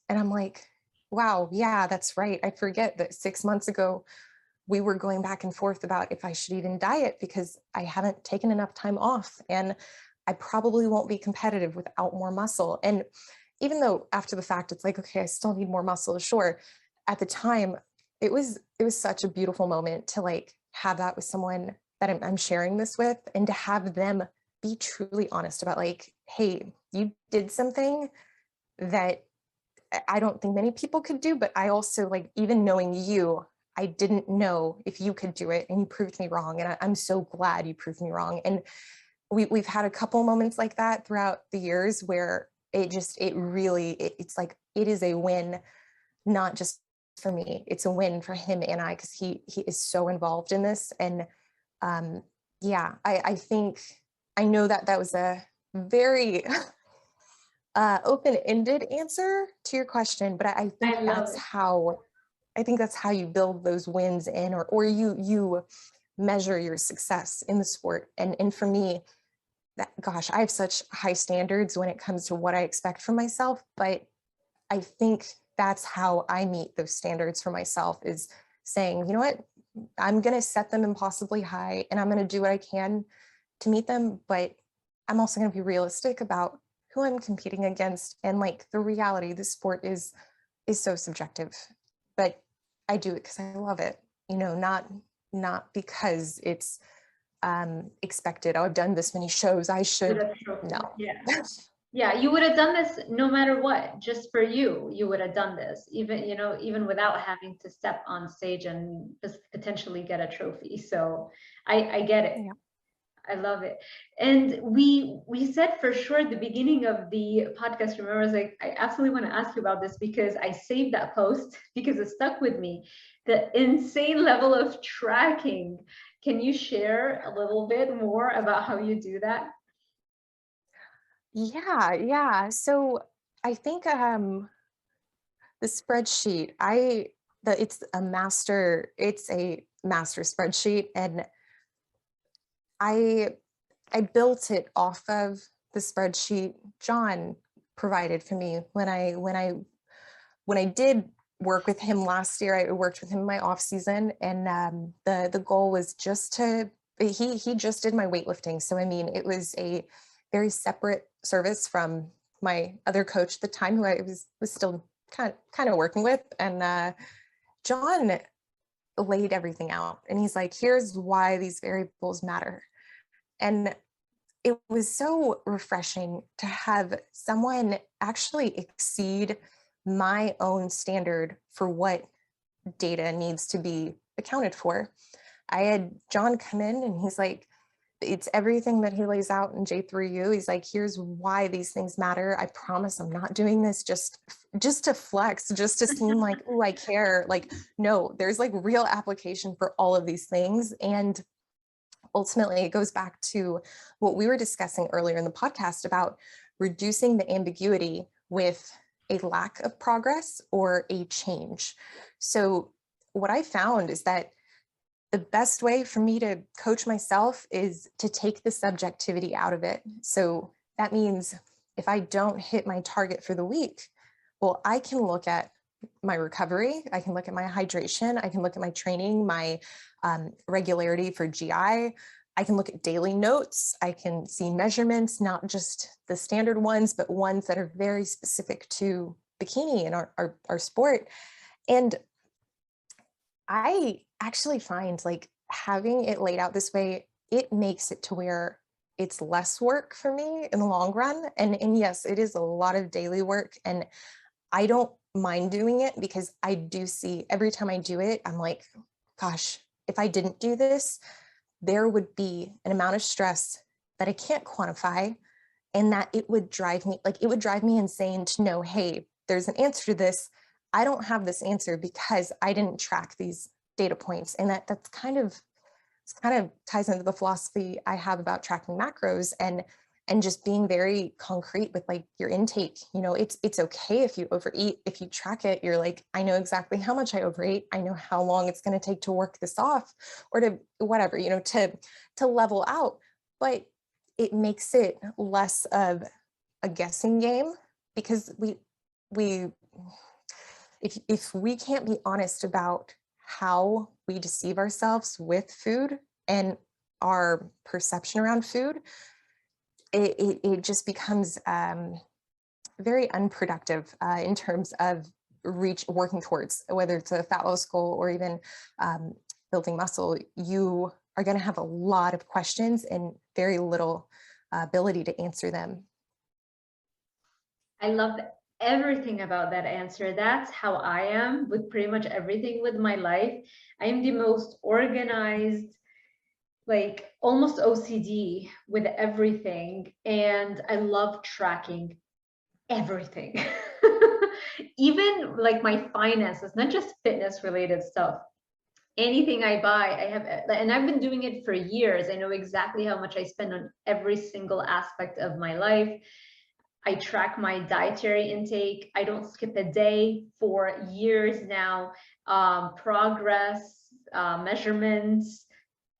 And I'm like, wow, yeah, that's right. I forget that 6 months ago, we were going back and forth about if I should even diet because I haven't taken enough time off. And I probably won't be competitive without more muscle. And even though after the fact, it's like, okay, I still need more muscle, sure. At the time, it was such a beautiful moment to like have that with someone that I'm sharing this with, and to have them be truly honest about like, hey, you did something that I don't think many people could do, but I also, like, even knowing you, I didn't know if you could do it, and you proved me wrong. And I'm so glad you proved me wrong. And we've had a couple moments like that throughout the years where it's like, it is a win, not just for me, it's a win for him and I, because he is so involved in this. And yeah, I think, I know that was a very open-ended answer to your question, but I think I love it. I think that's how you build those wins in, or you measure your success in the sport. And for me, gosh, I have such high standards when it comes to what I expect from myself, but I think that's how I meet those standards for myself, is saying, you know what, I'm going to set them impossibly high and I'm going to do what I can to meet them. But I'm also going to be realistic about who I'm competing against. And like, the reality, this sport is so subjective, but I do it because I love it, not because it's expected. Oh, I've done this many shows, I should. No. Yeah. Yeah, you would have done this no matter what, just for you. You would have done this, even without having to step on stage and potentially get a trophy. So I get it. Yeah. I love it. And we said for sure at the beginning of the podcast, remember, I was like, I absolutely want to ask you about this because I saved that post because it stuck with me. The insane level of tracking. Can you share a little bit more about how you do that? Yeah. So I think the spreadsheet, it's a master spreadsheet, and I built it off of the spreadsheet John provided for me when I did work with him last year. I worked with him in my off season, and the goal was just to, he just did my weightlifting. So I mean, it was a very separate service from my other coach at the time, who I was still kind of working with. And John laid everything out, and he's like, here's why these variables matter. And it was so refreshing to have someone actually exceed my own standard for what data needs to be accounted for. I had John come in and he's like, it's everything that he lays out in J3U. He's like, here's why these things matter. I promise I'm not doing this just to flex, just to seem like, oh, I care. Like, no, there's like real application for all of these things. And ultimately, it goes back to what we were discussing earlier in the podcast about reducing the ambiguity with a lack of progress or a change. So what I found is that the best way for me to coach myself is to take the subjectivity out of it. So that means if I don't hit my target for the week, well, I can look at my recovery, I can look at my hydration, I can look at my training, my regularity for GI, I can look at daily notes, I can see measurements, not just the standard ones, but ones that are very specific to bikini and our sport. And I actually find like having it laid out this way, it makes it to where it's less work for me in the long run. And yes, it is a lot of daily work, and I don't mind doing it, because I do see every time I do it, I'm like, gosh, if I didn't do this, there would be an amount of stress that I can't quantify, and that it would drive me insane to know, hey, there's an answer to this. I don't have this answer because I didn't track these data points. And that's kind of ties into the philosophy I have about tracking macros and just being very concrete with like your intake. You know, it's okay if you overeat. If you track it, you're like, I know exactly how much I overate. I know how long it's going to take to work this off, or to whatever, you know, to level out. But it makes it less of a guessing game, because if we can't be honest about how we deceive ourselves with food and our perception around food, it just becomes very unproductive in terms of working towards, whether it's a fat loss goal or even building muscle. You are going to have a lot of questions and very little ability to answer them. I love everything about that answer. That's how I am with pretty much everything with my life. I am the most organized, like almost OCD with everything. And I love tracking everything. Even like my finances, not just fitness related stuff. Anything I buy, I have, and I've been doing it for years. I know exactly how much I spend on every single aspect of my life. I track my dietary intake. I don't skip a day for years now. Progress, measurements,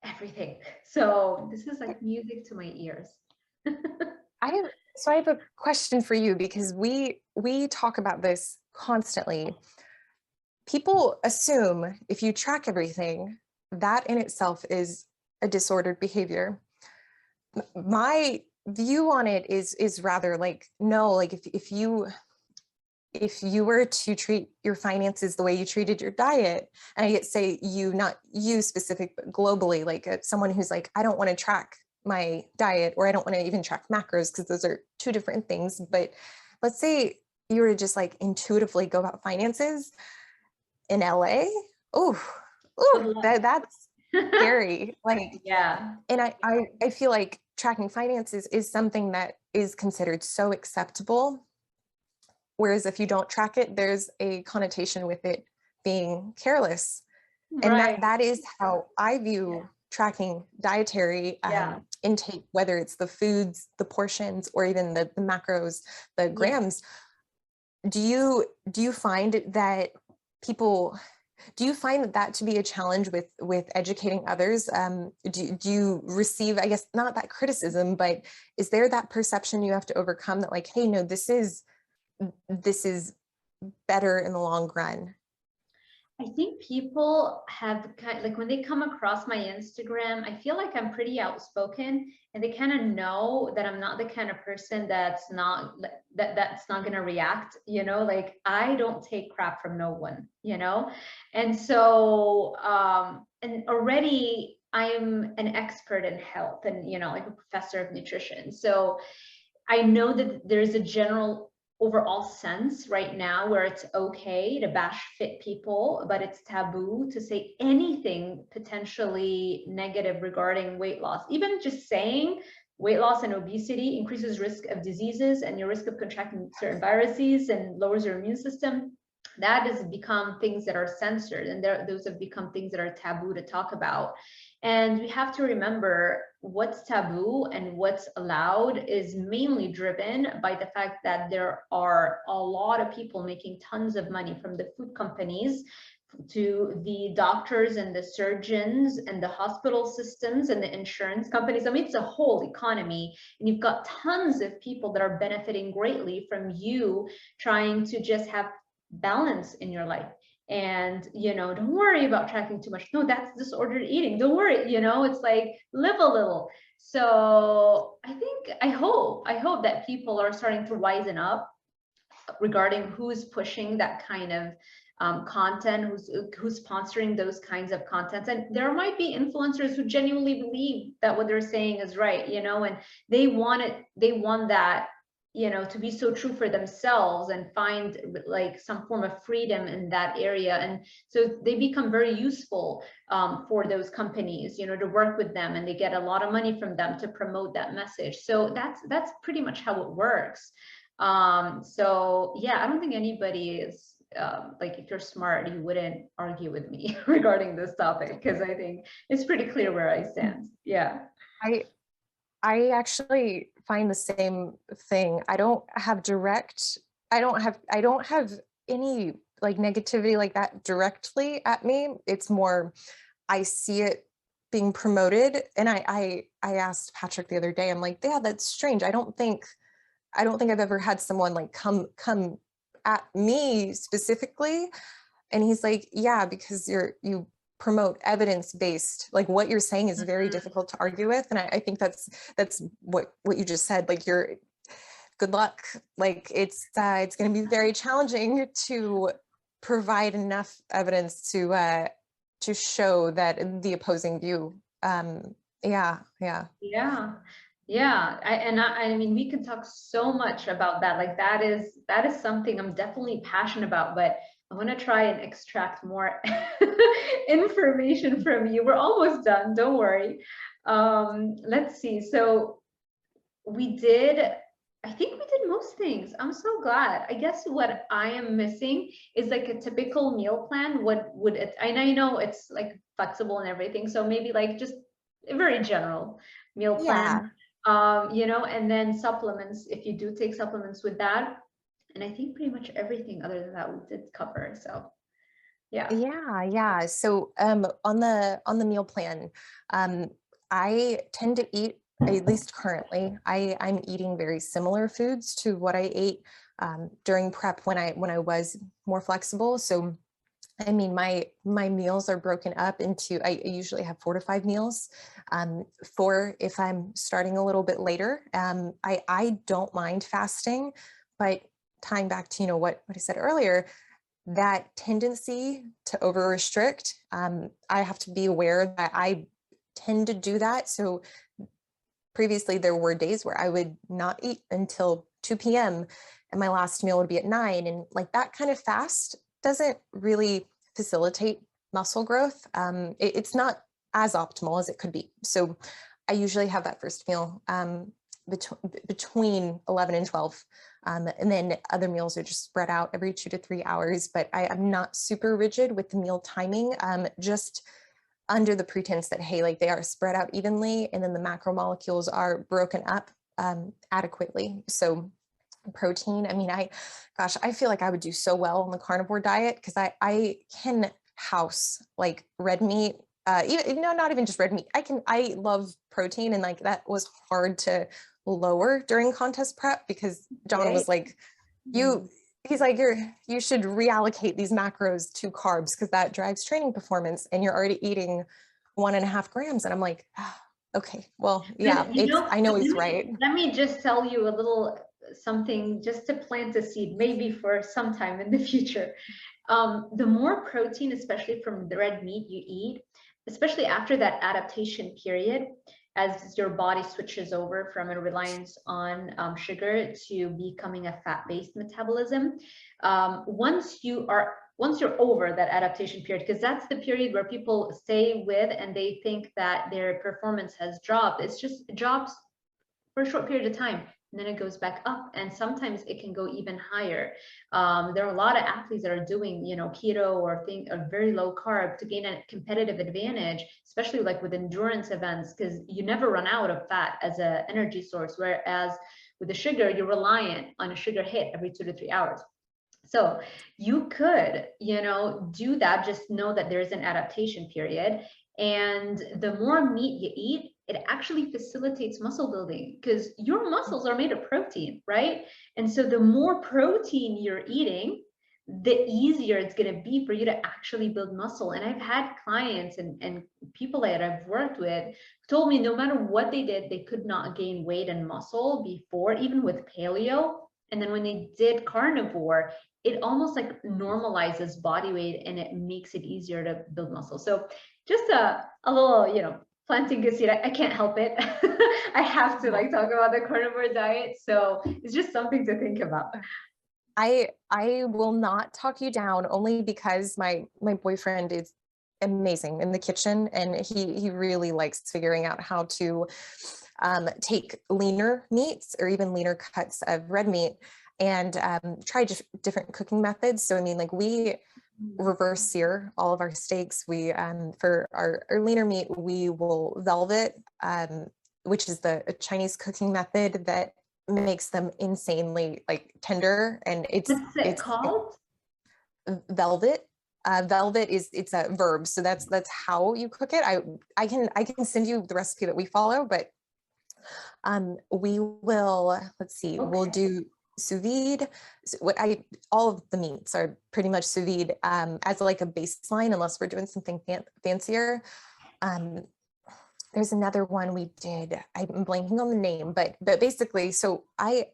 everything. So this is like music to my ears. I have a question for you, because we talk about this constantly. People assume if you track everything, that in itself is a disordered behavior. My view on it is rather like, no, like if you were to treat your finances the way you treated your diet, and I say you, not you specific, but globally, like someone who's like, I don't want to track my diet, or I don't want to even track macros, because those are two different things. But let's say you were to just like intuitively go about finances in LA. That's scary. Like, yeah. And I feel like tracking finances is something that is considered so acceptable. Whereas if you don't track it, there's a connotation with it being careless. And Right. that is how I view tracking dietary intake, whether it's the foods, the portions, or even the macros, the grams. Do you find that that to be a challenge with educating others? Do you receive, I guess, not that criticism, but is there that perception you have to overcome that, like, hey, no, this is better in the long run? I think people have kind of, like when they come across my Instagram, I feel like I'm pretty outspoken, and they kind of know that I'm not the kind of person that's not going to react, you know, like I don't take crap from no one, you know. And so and already I'm an expert in health, and you know, like a professor of nutrition. So I know that there's a general overall sense right now where it's okay to bash fit people, but it's taboo to say anything potentially negative regarding weight loss. Even just saying weight loss and obesity increases risk of diseases and your risk of contracting certain viruses and lowers your immune system. That has become things that are censored, and those have become things that are taboo to talk about. And we have to remember what's taboo and what's allowed is mainly driven by the fact that there are a lot of people making tons of money, from the food companies to the doctors and the surgeons and the hospital systems and the insurance companies. I mean, it's a whole economy, and you've got tons of people that are benefiting greatly from you trying to just have balance in your life. And you know, don't worry about tracking too much. No, that's disordered eating. Don't worry, you know, it's like live a little. So I hope that people are starting to wisen up regarding who's pushing that kind of content, who's sponsoring those kinds of content. And there might be influencers who genuinely believe that what they're saying is right, you know, and they want that you know, to be so true for themselves and find like some form of freedom in that area. And so they become very useful for those companies, you know, to work with them, and they get a lot of money from them to promote that message. So that's pretty much how it works. So yeah, I don't think anybody is like, if you're smart, you wouldn't argue with me regarding this topic, because I think it's pretty clear where I stand. Yeah. I actually find the same thing. I don't have any like negativity like that directly at me. It's more, I see it being promoted. And I asked Patrick the other day, I'm like, yeah, that's strange. I don't think I've ever had someone like come at me specifically. And he's like, yeah, because you promote evidence-based, like what you're saying is very difficult to argue with. And I think that's what you just said, like you're good luck. Like it's going to be very challenging to provide enough evidence to show that the opposing view. Yeah. I mean, we can talk so much about that. Like that is something I'm definitely passionate about, but I want to try and extract more information from you. We're almost done, don't worry. Let's see. So I think we did most things. I'm so glad. I guess what I am missing is like a typical meal plan. What would it, and I know it's like flexible and everything, so maybe like just a very general meal plan. You know, and then supplements, if you do take supplements with that. And I think pretty much everything other than that we did cover. So yeah. Yeah. So on the meal plan, I tend to eat, at least currently, I'm eating very similar foods to what I ate during prep when I was more flexible. So I mean, my meals are broken up into, I usually have 4 to 5 meals, 4 if I'm starting a little bit later. I don't mind fasting, but tying back to, you know, what I said earlier, that tendency to over restrict, I have to be aware that I tend to do that. So previously there were days where I would not eat until 2 p.m. and my last meal would be at 9. And like that kind of fast doesn't really facilitate muscle growth. It's not as optimal as it could be. So I usually have that first meal between 11 and 12. And then other meals are just spread out every 2 to 3 hours, but I'm not super rigid with the meal timing, just under the pretense that, hey, like they are spread out evenly and then the macromolecules are broken up adequately. So protein, I mean, I feel like I would do so well on the carnivore diet because I can house like red meat, even, no, not even just red meat. I love protein, and like that was hard to lower during contest prep because John was like, he's like, you should reallocate these macros to carbs because that drives training performance, and you're already eating 1.5 grams. And I'm like, oh, okay, well, yeah, I know he's right. Let me just tell you a little something just to plant a seed, maybe for some time in the future. The more protein, especially from the red meat you eat, especially after that adaptation period, as your body switches over from a reliance on sugar to becoming a fat-based metabolism, once you're over that adaptation period, because that's the period where people stay with and they think that their performance has dropped. It drops for a short period of time, and then it goes back up, and sometimes it can go even higher. There are a lot of athletes that are doing, you know, keto or very low carb to gain a competitive advantage, especially like with endurance events, because you never run out of fat as an energy source, whereas with the sugar, you're reliant on a sugar hit every 2 to 3 hours. So you could, you know, do that. Just know that there's an adaptation period, and the more meat you eat, it actually facilitates muscle building because your muscles are made of protein, right? And so the more protein you're eating, the easier it's going to be for you to actually build muscle. And I've had clients and people that I've worked with told me no matter what they did, they could not gain weight and muscle before, even with paleo. And then when they did carnivore, it almost like normalizes body weight and it makes it easier to build muscle. So just a little, you know, planting good seed. I can't help it. I have to like talk about the carnivore diet. So it's just something to think about. I will not talk you down, only because my boyfriend is amazing in the kitchen, and he really likes figuring out how to take leaner meats or even leaner cuts of red meat and try different cooking methods. So I mean, like, we reverse sear all of our steaks. We for our leaner meat, we will velvet, which is a Chinese cooking method that makes them insanely like tender, and What's it called? velvet. Velvet it's a verb, so that's how you cook it. I can send you the recipe that we follow, but we will, let's see, we'll do sous vide. So all of the meats are pretty much sous vide as like a baseline, unless we're doing something fancier. There's another one we did, I'm blanking on the name, but basically, so I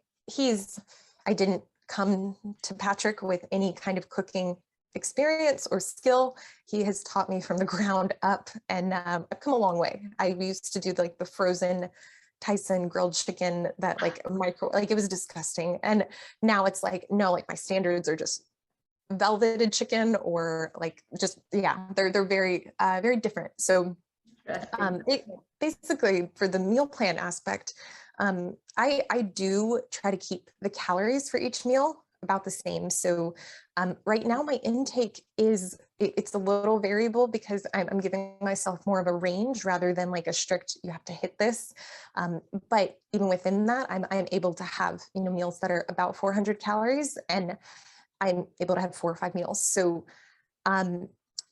didn't come to Patrick with any kind of cooking experience or skill. He has taught me from the ground up, and I've come a long way. I used to do like the frozen Tyson grilled chicken that like it was disgusting. And now it's like, no, like my standards are just velveted chicken, or like just, yeah, they're very, very different. So basically for the meal plan aspect, I do try to keep the calories for each meal about the same. So right now my intake it's a little variable because I'm giving myself more of a range rather than like a strict, you have to hit this. But even within that, I'm able to have, meals that are about 400 calories, and I'm able to have 4 or 5 meals. So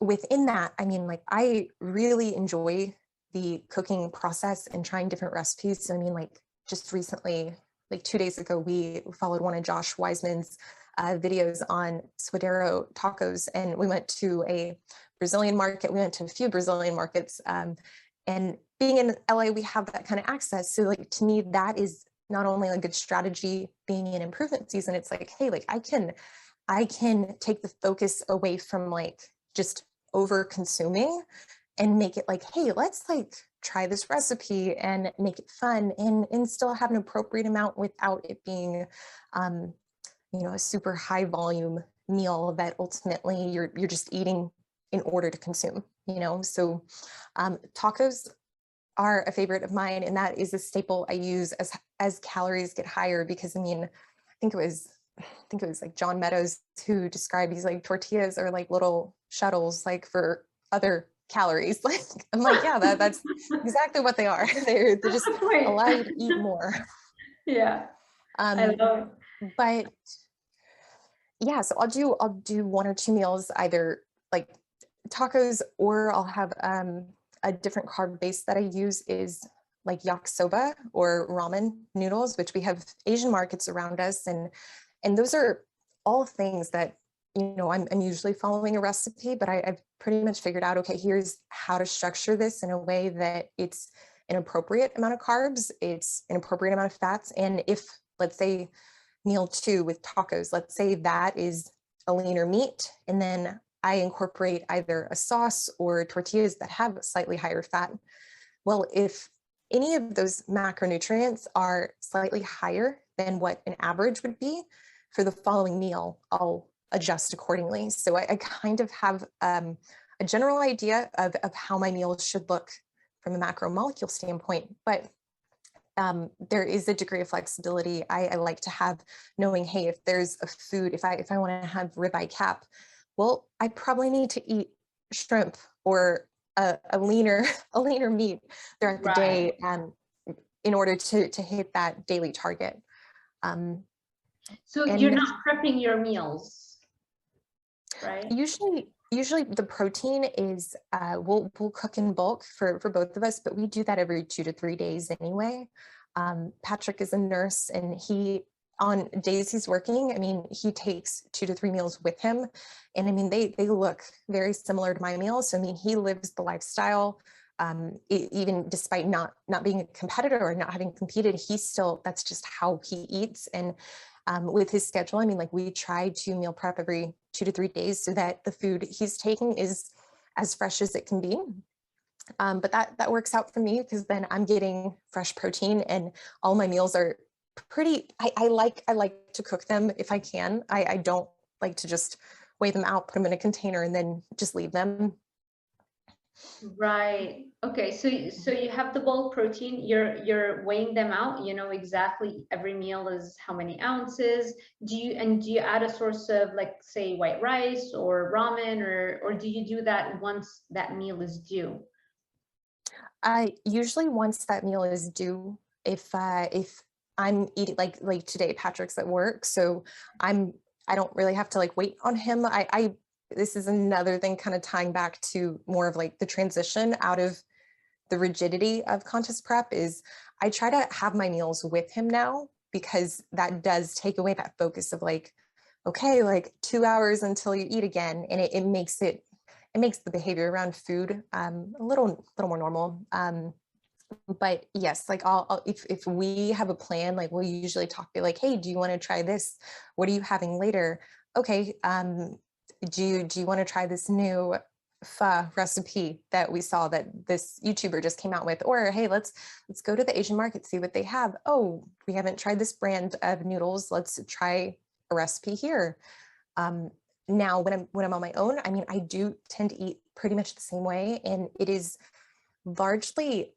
within that, I mean, like, I really enjoy the cooking process and trying different recipes. So I mean, like, just recently, like 2 days ago, we followed one of Josh Wiseman's videos on suadero tacos, and we went to a Brazilian market. We went to a few Brazilian markets, and being in LA, we have that kind of access. So like, to me, that is not only a good strategy being in improvement season, it's like, hey, like, I can take the focus away from like just over consuming and make it like, hey, let's like try this recipe and make it fun and still have an appropriate amount without it being a super high volume meal that ultimately you're just eating in order to consume. So tacos are a favorite of mine, and that is a staple I use as calories get higher, because I mean, I think it was like John Meadows who described these like tortillas are like little shuttles like for other calories. Like, I'm like, yeah, that's exactly what they are. They just allow you to eat more. Yeah. I love it. But yeah, so I'll do 1 or 2 meals, either like tacos, or I'll have a different carb base that I use is like yakisoba or ramen noodles, which we have Asian markets around us, and those are all things that, I'm usually following a recipe, but I've pretty much figured out, okay, here's how to structure this in a way that it's an appropriate amount of carbs, it's an appropriate amount of fats. And if, let's say, meal 2 with tacos, let's say that is a leaner meat, and then I incorporate either a sauce or tortillas that have slightly higher fat. Well, if any of those macronutrients are slightly higher than what an average would be for the following meal, I'll adjust accordingly. So I kind of have a general idea of how my meals should look from a macromolecule standpoint, but there is a degree of flexibility I like to have, knowing, hey, if there's a food, if I want to have ribeye cap, well, I probably need to eat shrimp or a leaner meat throughout the day in order to hit that daily target. So you're not prepping your meals, right? Usually the protein is we'll cook in bulk for both of us, but we do that every 2 to 3 days anyway. Patrick is a nurse, and on days he's working, I mean, he takes 2 to 3 meals with him, and I mean, they look very similar to my meals. So I mean, he lives the lifestyle. Even despite not being a competitor or not having competed, that's just how he eats. And with his schedule, I mean, like, we try to meal prep every 2 to 3 days so that the food he's taking is as fresh as it can be. But that works out for me because then I'm getting fresh protein and all my meals are pretty, I like to cook them if I can. I don't like to just weigh them out, put them in a container and then just leave them. Right. Okay. So you have the bulk protein. You're weighing them out. You know exactly every meal is how many ounces. Do you add a source of, like, say, white rice or ramen, or do you do that once that meal is due? I usually once that meal is due, if I'm eating like today, Patrick's at work, so I'm I don't really have to like wait on him. I this is another thing kind of tying back to more of like the transition out of the rigidity of contest prep is I try to have my meals with him now because that does take away that focus of like, okay, like 2 hours until you eat again. And it makes it makes the behavior around food a little more normal. But yes, like if we have a plan, like we'll usually talk, be like, hey, do you want to try this? What are you having later? Okay, do you want to try this new pho recipe that we saw that this YouTuber just came out with? Or hey, let's go to the Asian market, see what they have. Oh, we haven't tried this brand of noodles. Let's try a recipe here. Now when I'm on my own, I mean, I do tend to eat pretty much the same way, and it is largely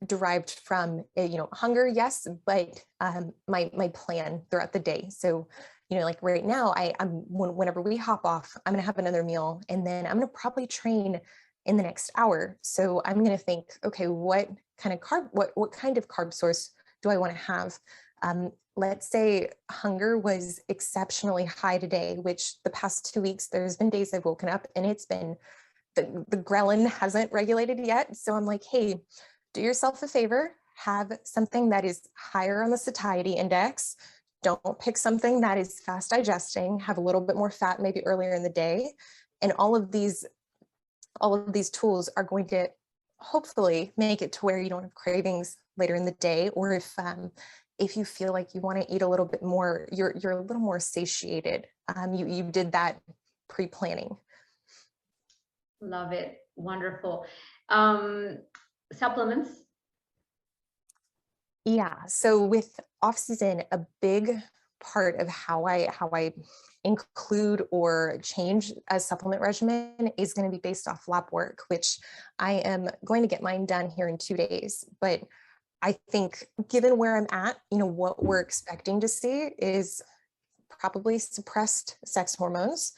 derived from hunger, yes, but my plan throughout the day. So like right now whenever we hop off, I'm gonna have another meal and then I'm gonna probably train in the next hour. So I'm gonna think, okay, what kind of carb source do I want to have? Let's say hunger was exceptionally high today, which the past 2 weeks there's been days I've woken up and it's been the ghrelin hasn't regulated yet. So I'm like, hey, do yourself a favor, have something that is higher on the satiety index. Don't pick something that is fast digesting, have a little bit more fat maybe earlier in the day. And all of these tools are going to hopefully make it to where you don't have cravings later in the day, or if you feel like you want to eat a little bit more, you're a little more satiated. You did that pre-planning. Love it. Wonderful. Supplements. Yeah. So with off season, a big part of how I include or change a supplement regimen is going to be based off lab work, which I am going to get mine done here in 2 days. But I think given where I'm at, what we're expecting to see is probably suppressed sex hormones,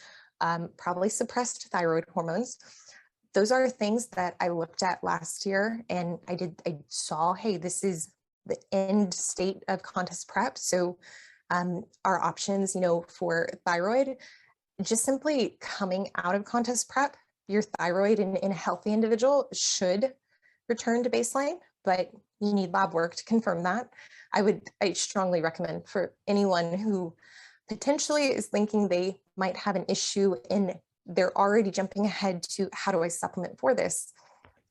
probably suppressed thyroid hormones. Those are things that I looked at last year and I saw, hey, this is the end state of contest prep. So our options, for thyroid, just simply coming out of contest prep, your thyroid in a healthy individual should return to baseline, but you need lab work to confirm that. I strongly recommend for anyone who potentially is thinking they might have an issue and they're already jumping ahead to how do I supplement for this?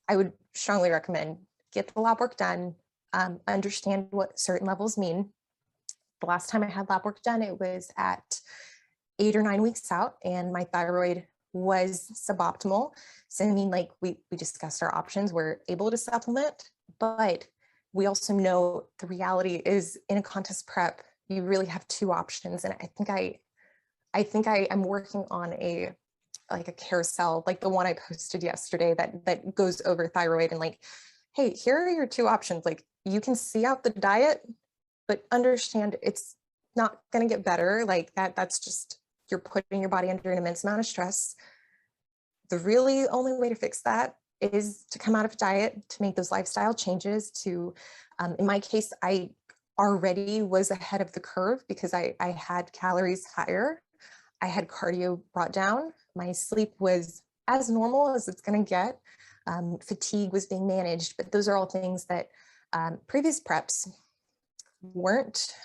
I would strongly recommend get the lab work done, understand what certain levels mean. The last time I had lab work done, it was at 8 or 9 weeks out, and my thyroid was suboptimal. So I mean, like we discussed our options, we're able to supplement, but we also know the reality is in a contest prep, you really have two options. And I think I am working on a carousel, like the one I posted yesterday that goes over thyroid and like, hey, here are your two options. Like you can see out the diet, but understand it's not going to get better. Like that's just, you're putting your body under an immense amount of stress. The really only way to fix that is to come out of diet, to make those lifestyle changes to, in my case, I already was ahead of the curve because I had calories higher. I had cardio brought down. My sleep was as normal as it's going to get. Fatigue was being managed, but those are all things that previous preps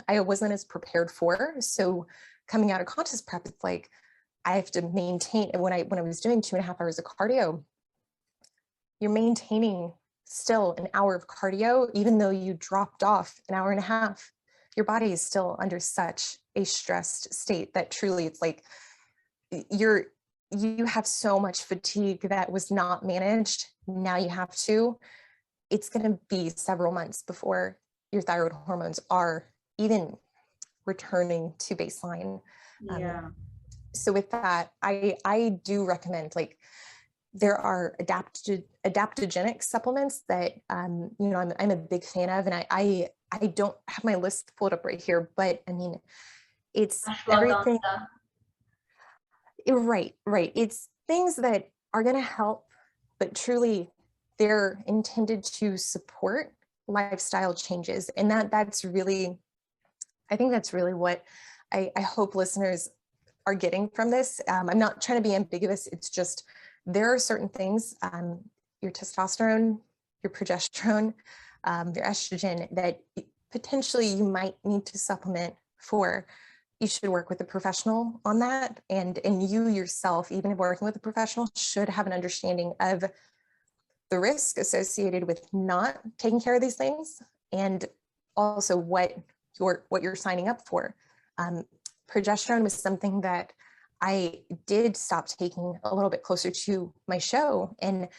I wasn't as prepared for. So coming out of contest prep, it's like, I have to maintain, when I was doing 2.5 hours of cardio, you're maintaining still an hour of cardio, even though you dropped off an hour and a half. Your body is still under such a stressed state that truly it's like you have so much fatigue that was not managed now you have to, it's going to be several months before your thyroid hormones are even returning to baseline. Yeah. So with that, I do recommend, like, there are adaptogenic supplements that you know, I'm a big fan of, and I don't have my list pulled up right here, but I mean, it's everything. Ashwagandha. Right, right. It's things that are going to help, but truly they're intended to support lifestyle changes. And that's really, I think that's really what I hope listeners are getting from this. I'm not trying to be ambiguous. It's just, there are certain things, your testosterone, your progesterone, your estrogen, that potentially you might need to supplement for. You should work with a professional on that. And you yourself, even working with a professional, should have an understanding of the risk associated with not taking care of these things, and also what you're signing up for. Progesterone was something that I did stop taking a little bit closer to my show, and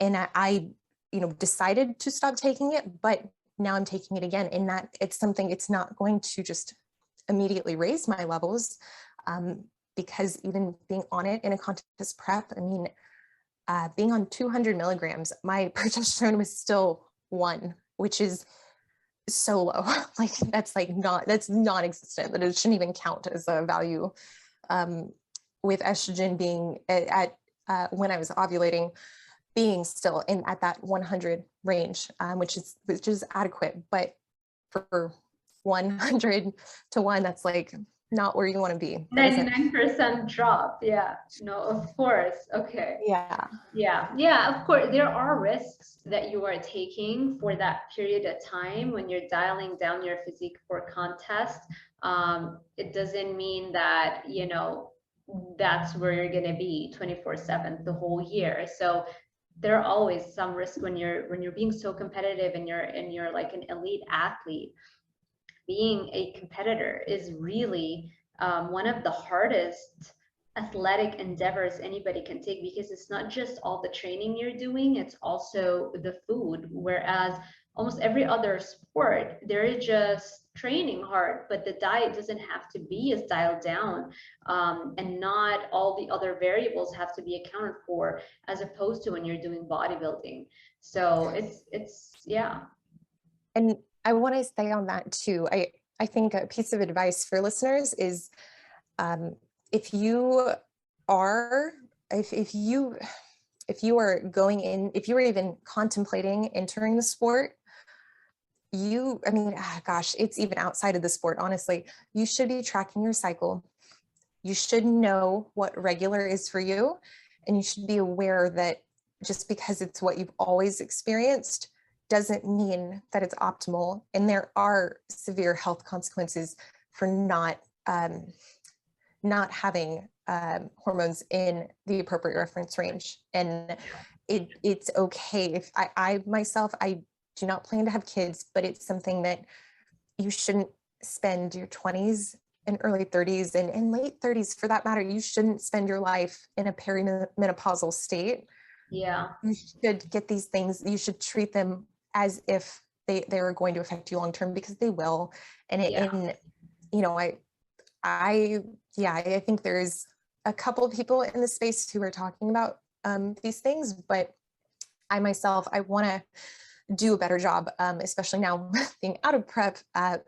I you know, decided to stop taking it, but now I'm taking it again, and that it's something, it's not going to just immediately raise my levels, because even being on it in a contest prep, I mean, being on 200 milligrams, my progesterone was still 1, which is so low. Like, that's non-existent, that it shouldn't even count as a value. With estrogen being at when I was ovulating, being still at that 100 range, which is adequate, but for 100 to 1, that's like not where you want to be. 99% drop. Yeah. No, of course. Okay. Yeah. Yeah, of course. There are risks that you are taking for that period of time when you're dialing down your physique for contest. It doesn't mean that, you know, that's where you're going to be 24/7 the whole year. So there are always some risk when you're being so competitive, and you're like an elite athlete. Being a competitor is really one of the hardest athletic endeavors anybody can take, because it's not just all the training you're doing, it's also the food. Whereas almost every other sport, they're just training hard, but the diet doesn't have to be as dialed down, and not all the other variables have to be accounted for, as opposed to when you're doing bodybuilding. So it's yeah. And I want to say on that too, I think a piece of advice for listeners is, if you are going in, if you are even contemplating entering the sport, I mean, gosh, it's even outside of the sport, honestly, you should be tracking your cycle. You should know what regular is for you, and you should be aware that just because it's what you've always experienced doesn't mean that it's optimal. And there are severe health consequences for not having hormones in the appropriate reference range. And it's okay if I myself, I do not plan to have kids, but it's something that you shouldn't spend your 20s and early 30s and late 30s, for that matter, you shouldn't spend your life in a perimenopausal state. Yeah. You should get these things, you should treat them as if they are going to affect you long term, because they will. And you know, I think there's a couple of people in the space who are talking about these things, but I myself, I want to do a better job, especially now being out of prep,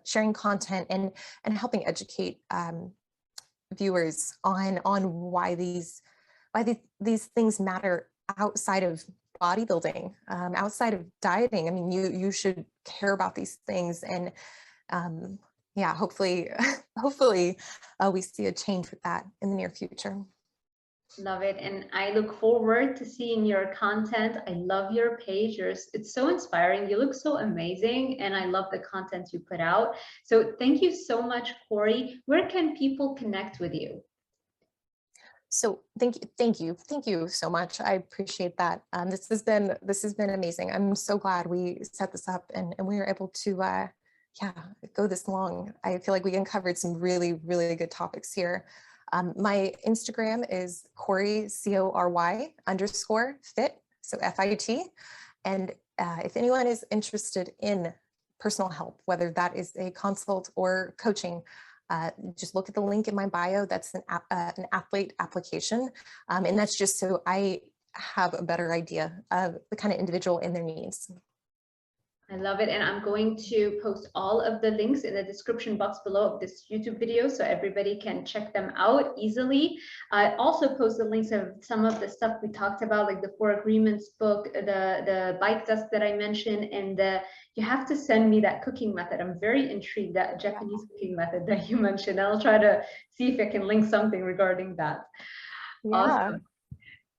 sharing content and helping educate viewers on why these things matter outside of bodybuilding, outside of dieting. I mean, you should care about these things, and yeah, hopefully we see a change with that in the near future. Love it. And I look forward to seeing your content. I love your page. It's so inspiring. You look so amazing. And I love the content you put out. So thank you so much, Cory. Where can people connect with you? So thank you so much. I appreciate that. This has been amazing. I'm so glad we set this up and we were able to go this long. I feel like we uncovered some really, really good topics here. My Instagram is Cory, CORY _fit. so FIT. And if anyone is interested in personal help, whether that is a consult or coaching, just look at the link in my bio. That's an athlete application. And that's just so I have a better idea of the kind of individual and their needs. I love it. And I'm going to post all of the links in the description box below of this YouTube video so everybody can check them out easily. I also post the links of some of the stuff we talked about, like the 4 Agreements book, the bike test that I mentioned, and you have to send me that cooking method. I'm very intrigued, that Japanese cooking method that you mentioned. I'll try to see if I can link something regarding that. Yeah. Awesome.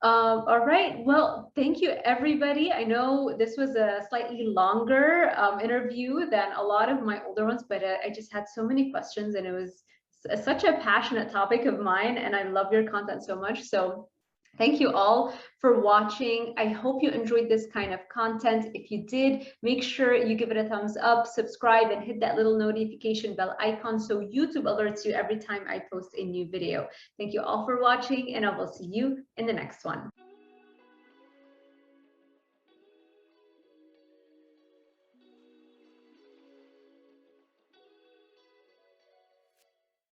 All right. Well, thank you, everybody. I know this was a slightly longer interview than a lot of my older ones, but I just had so many questions, and it was such a passionate topic of mine, and I love your content so much. So thank you all for watching. I hope you enjoyed this kind of content. If you did, make sure you give it a thumbs up, subscribe, and hit that little notification bell icon so YouTube alerts you every time I post a new video. Thank you all for watching, and I will see you in the next one.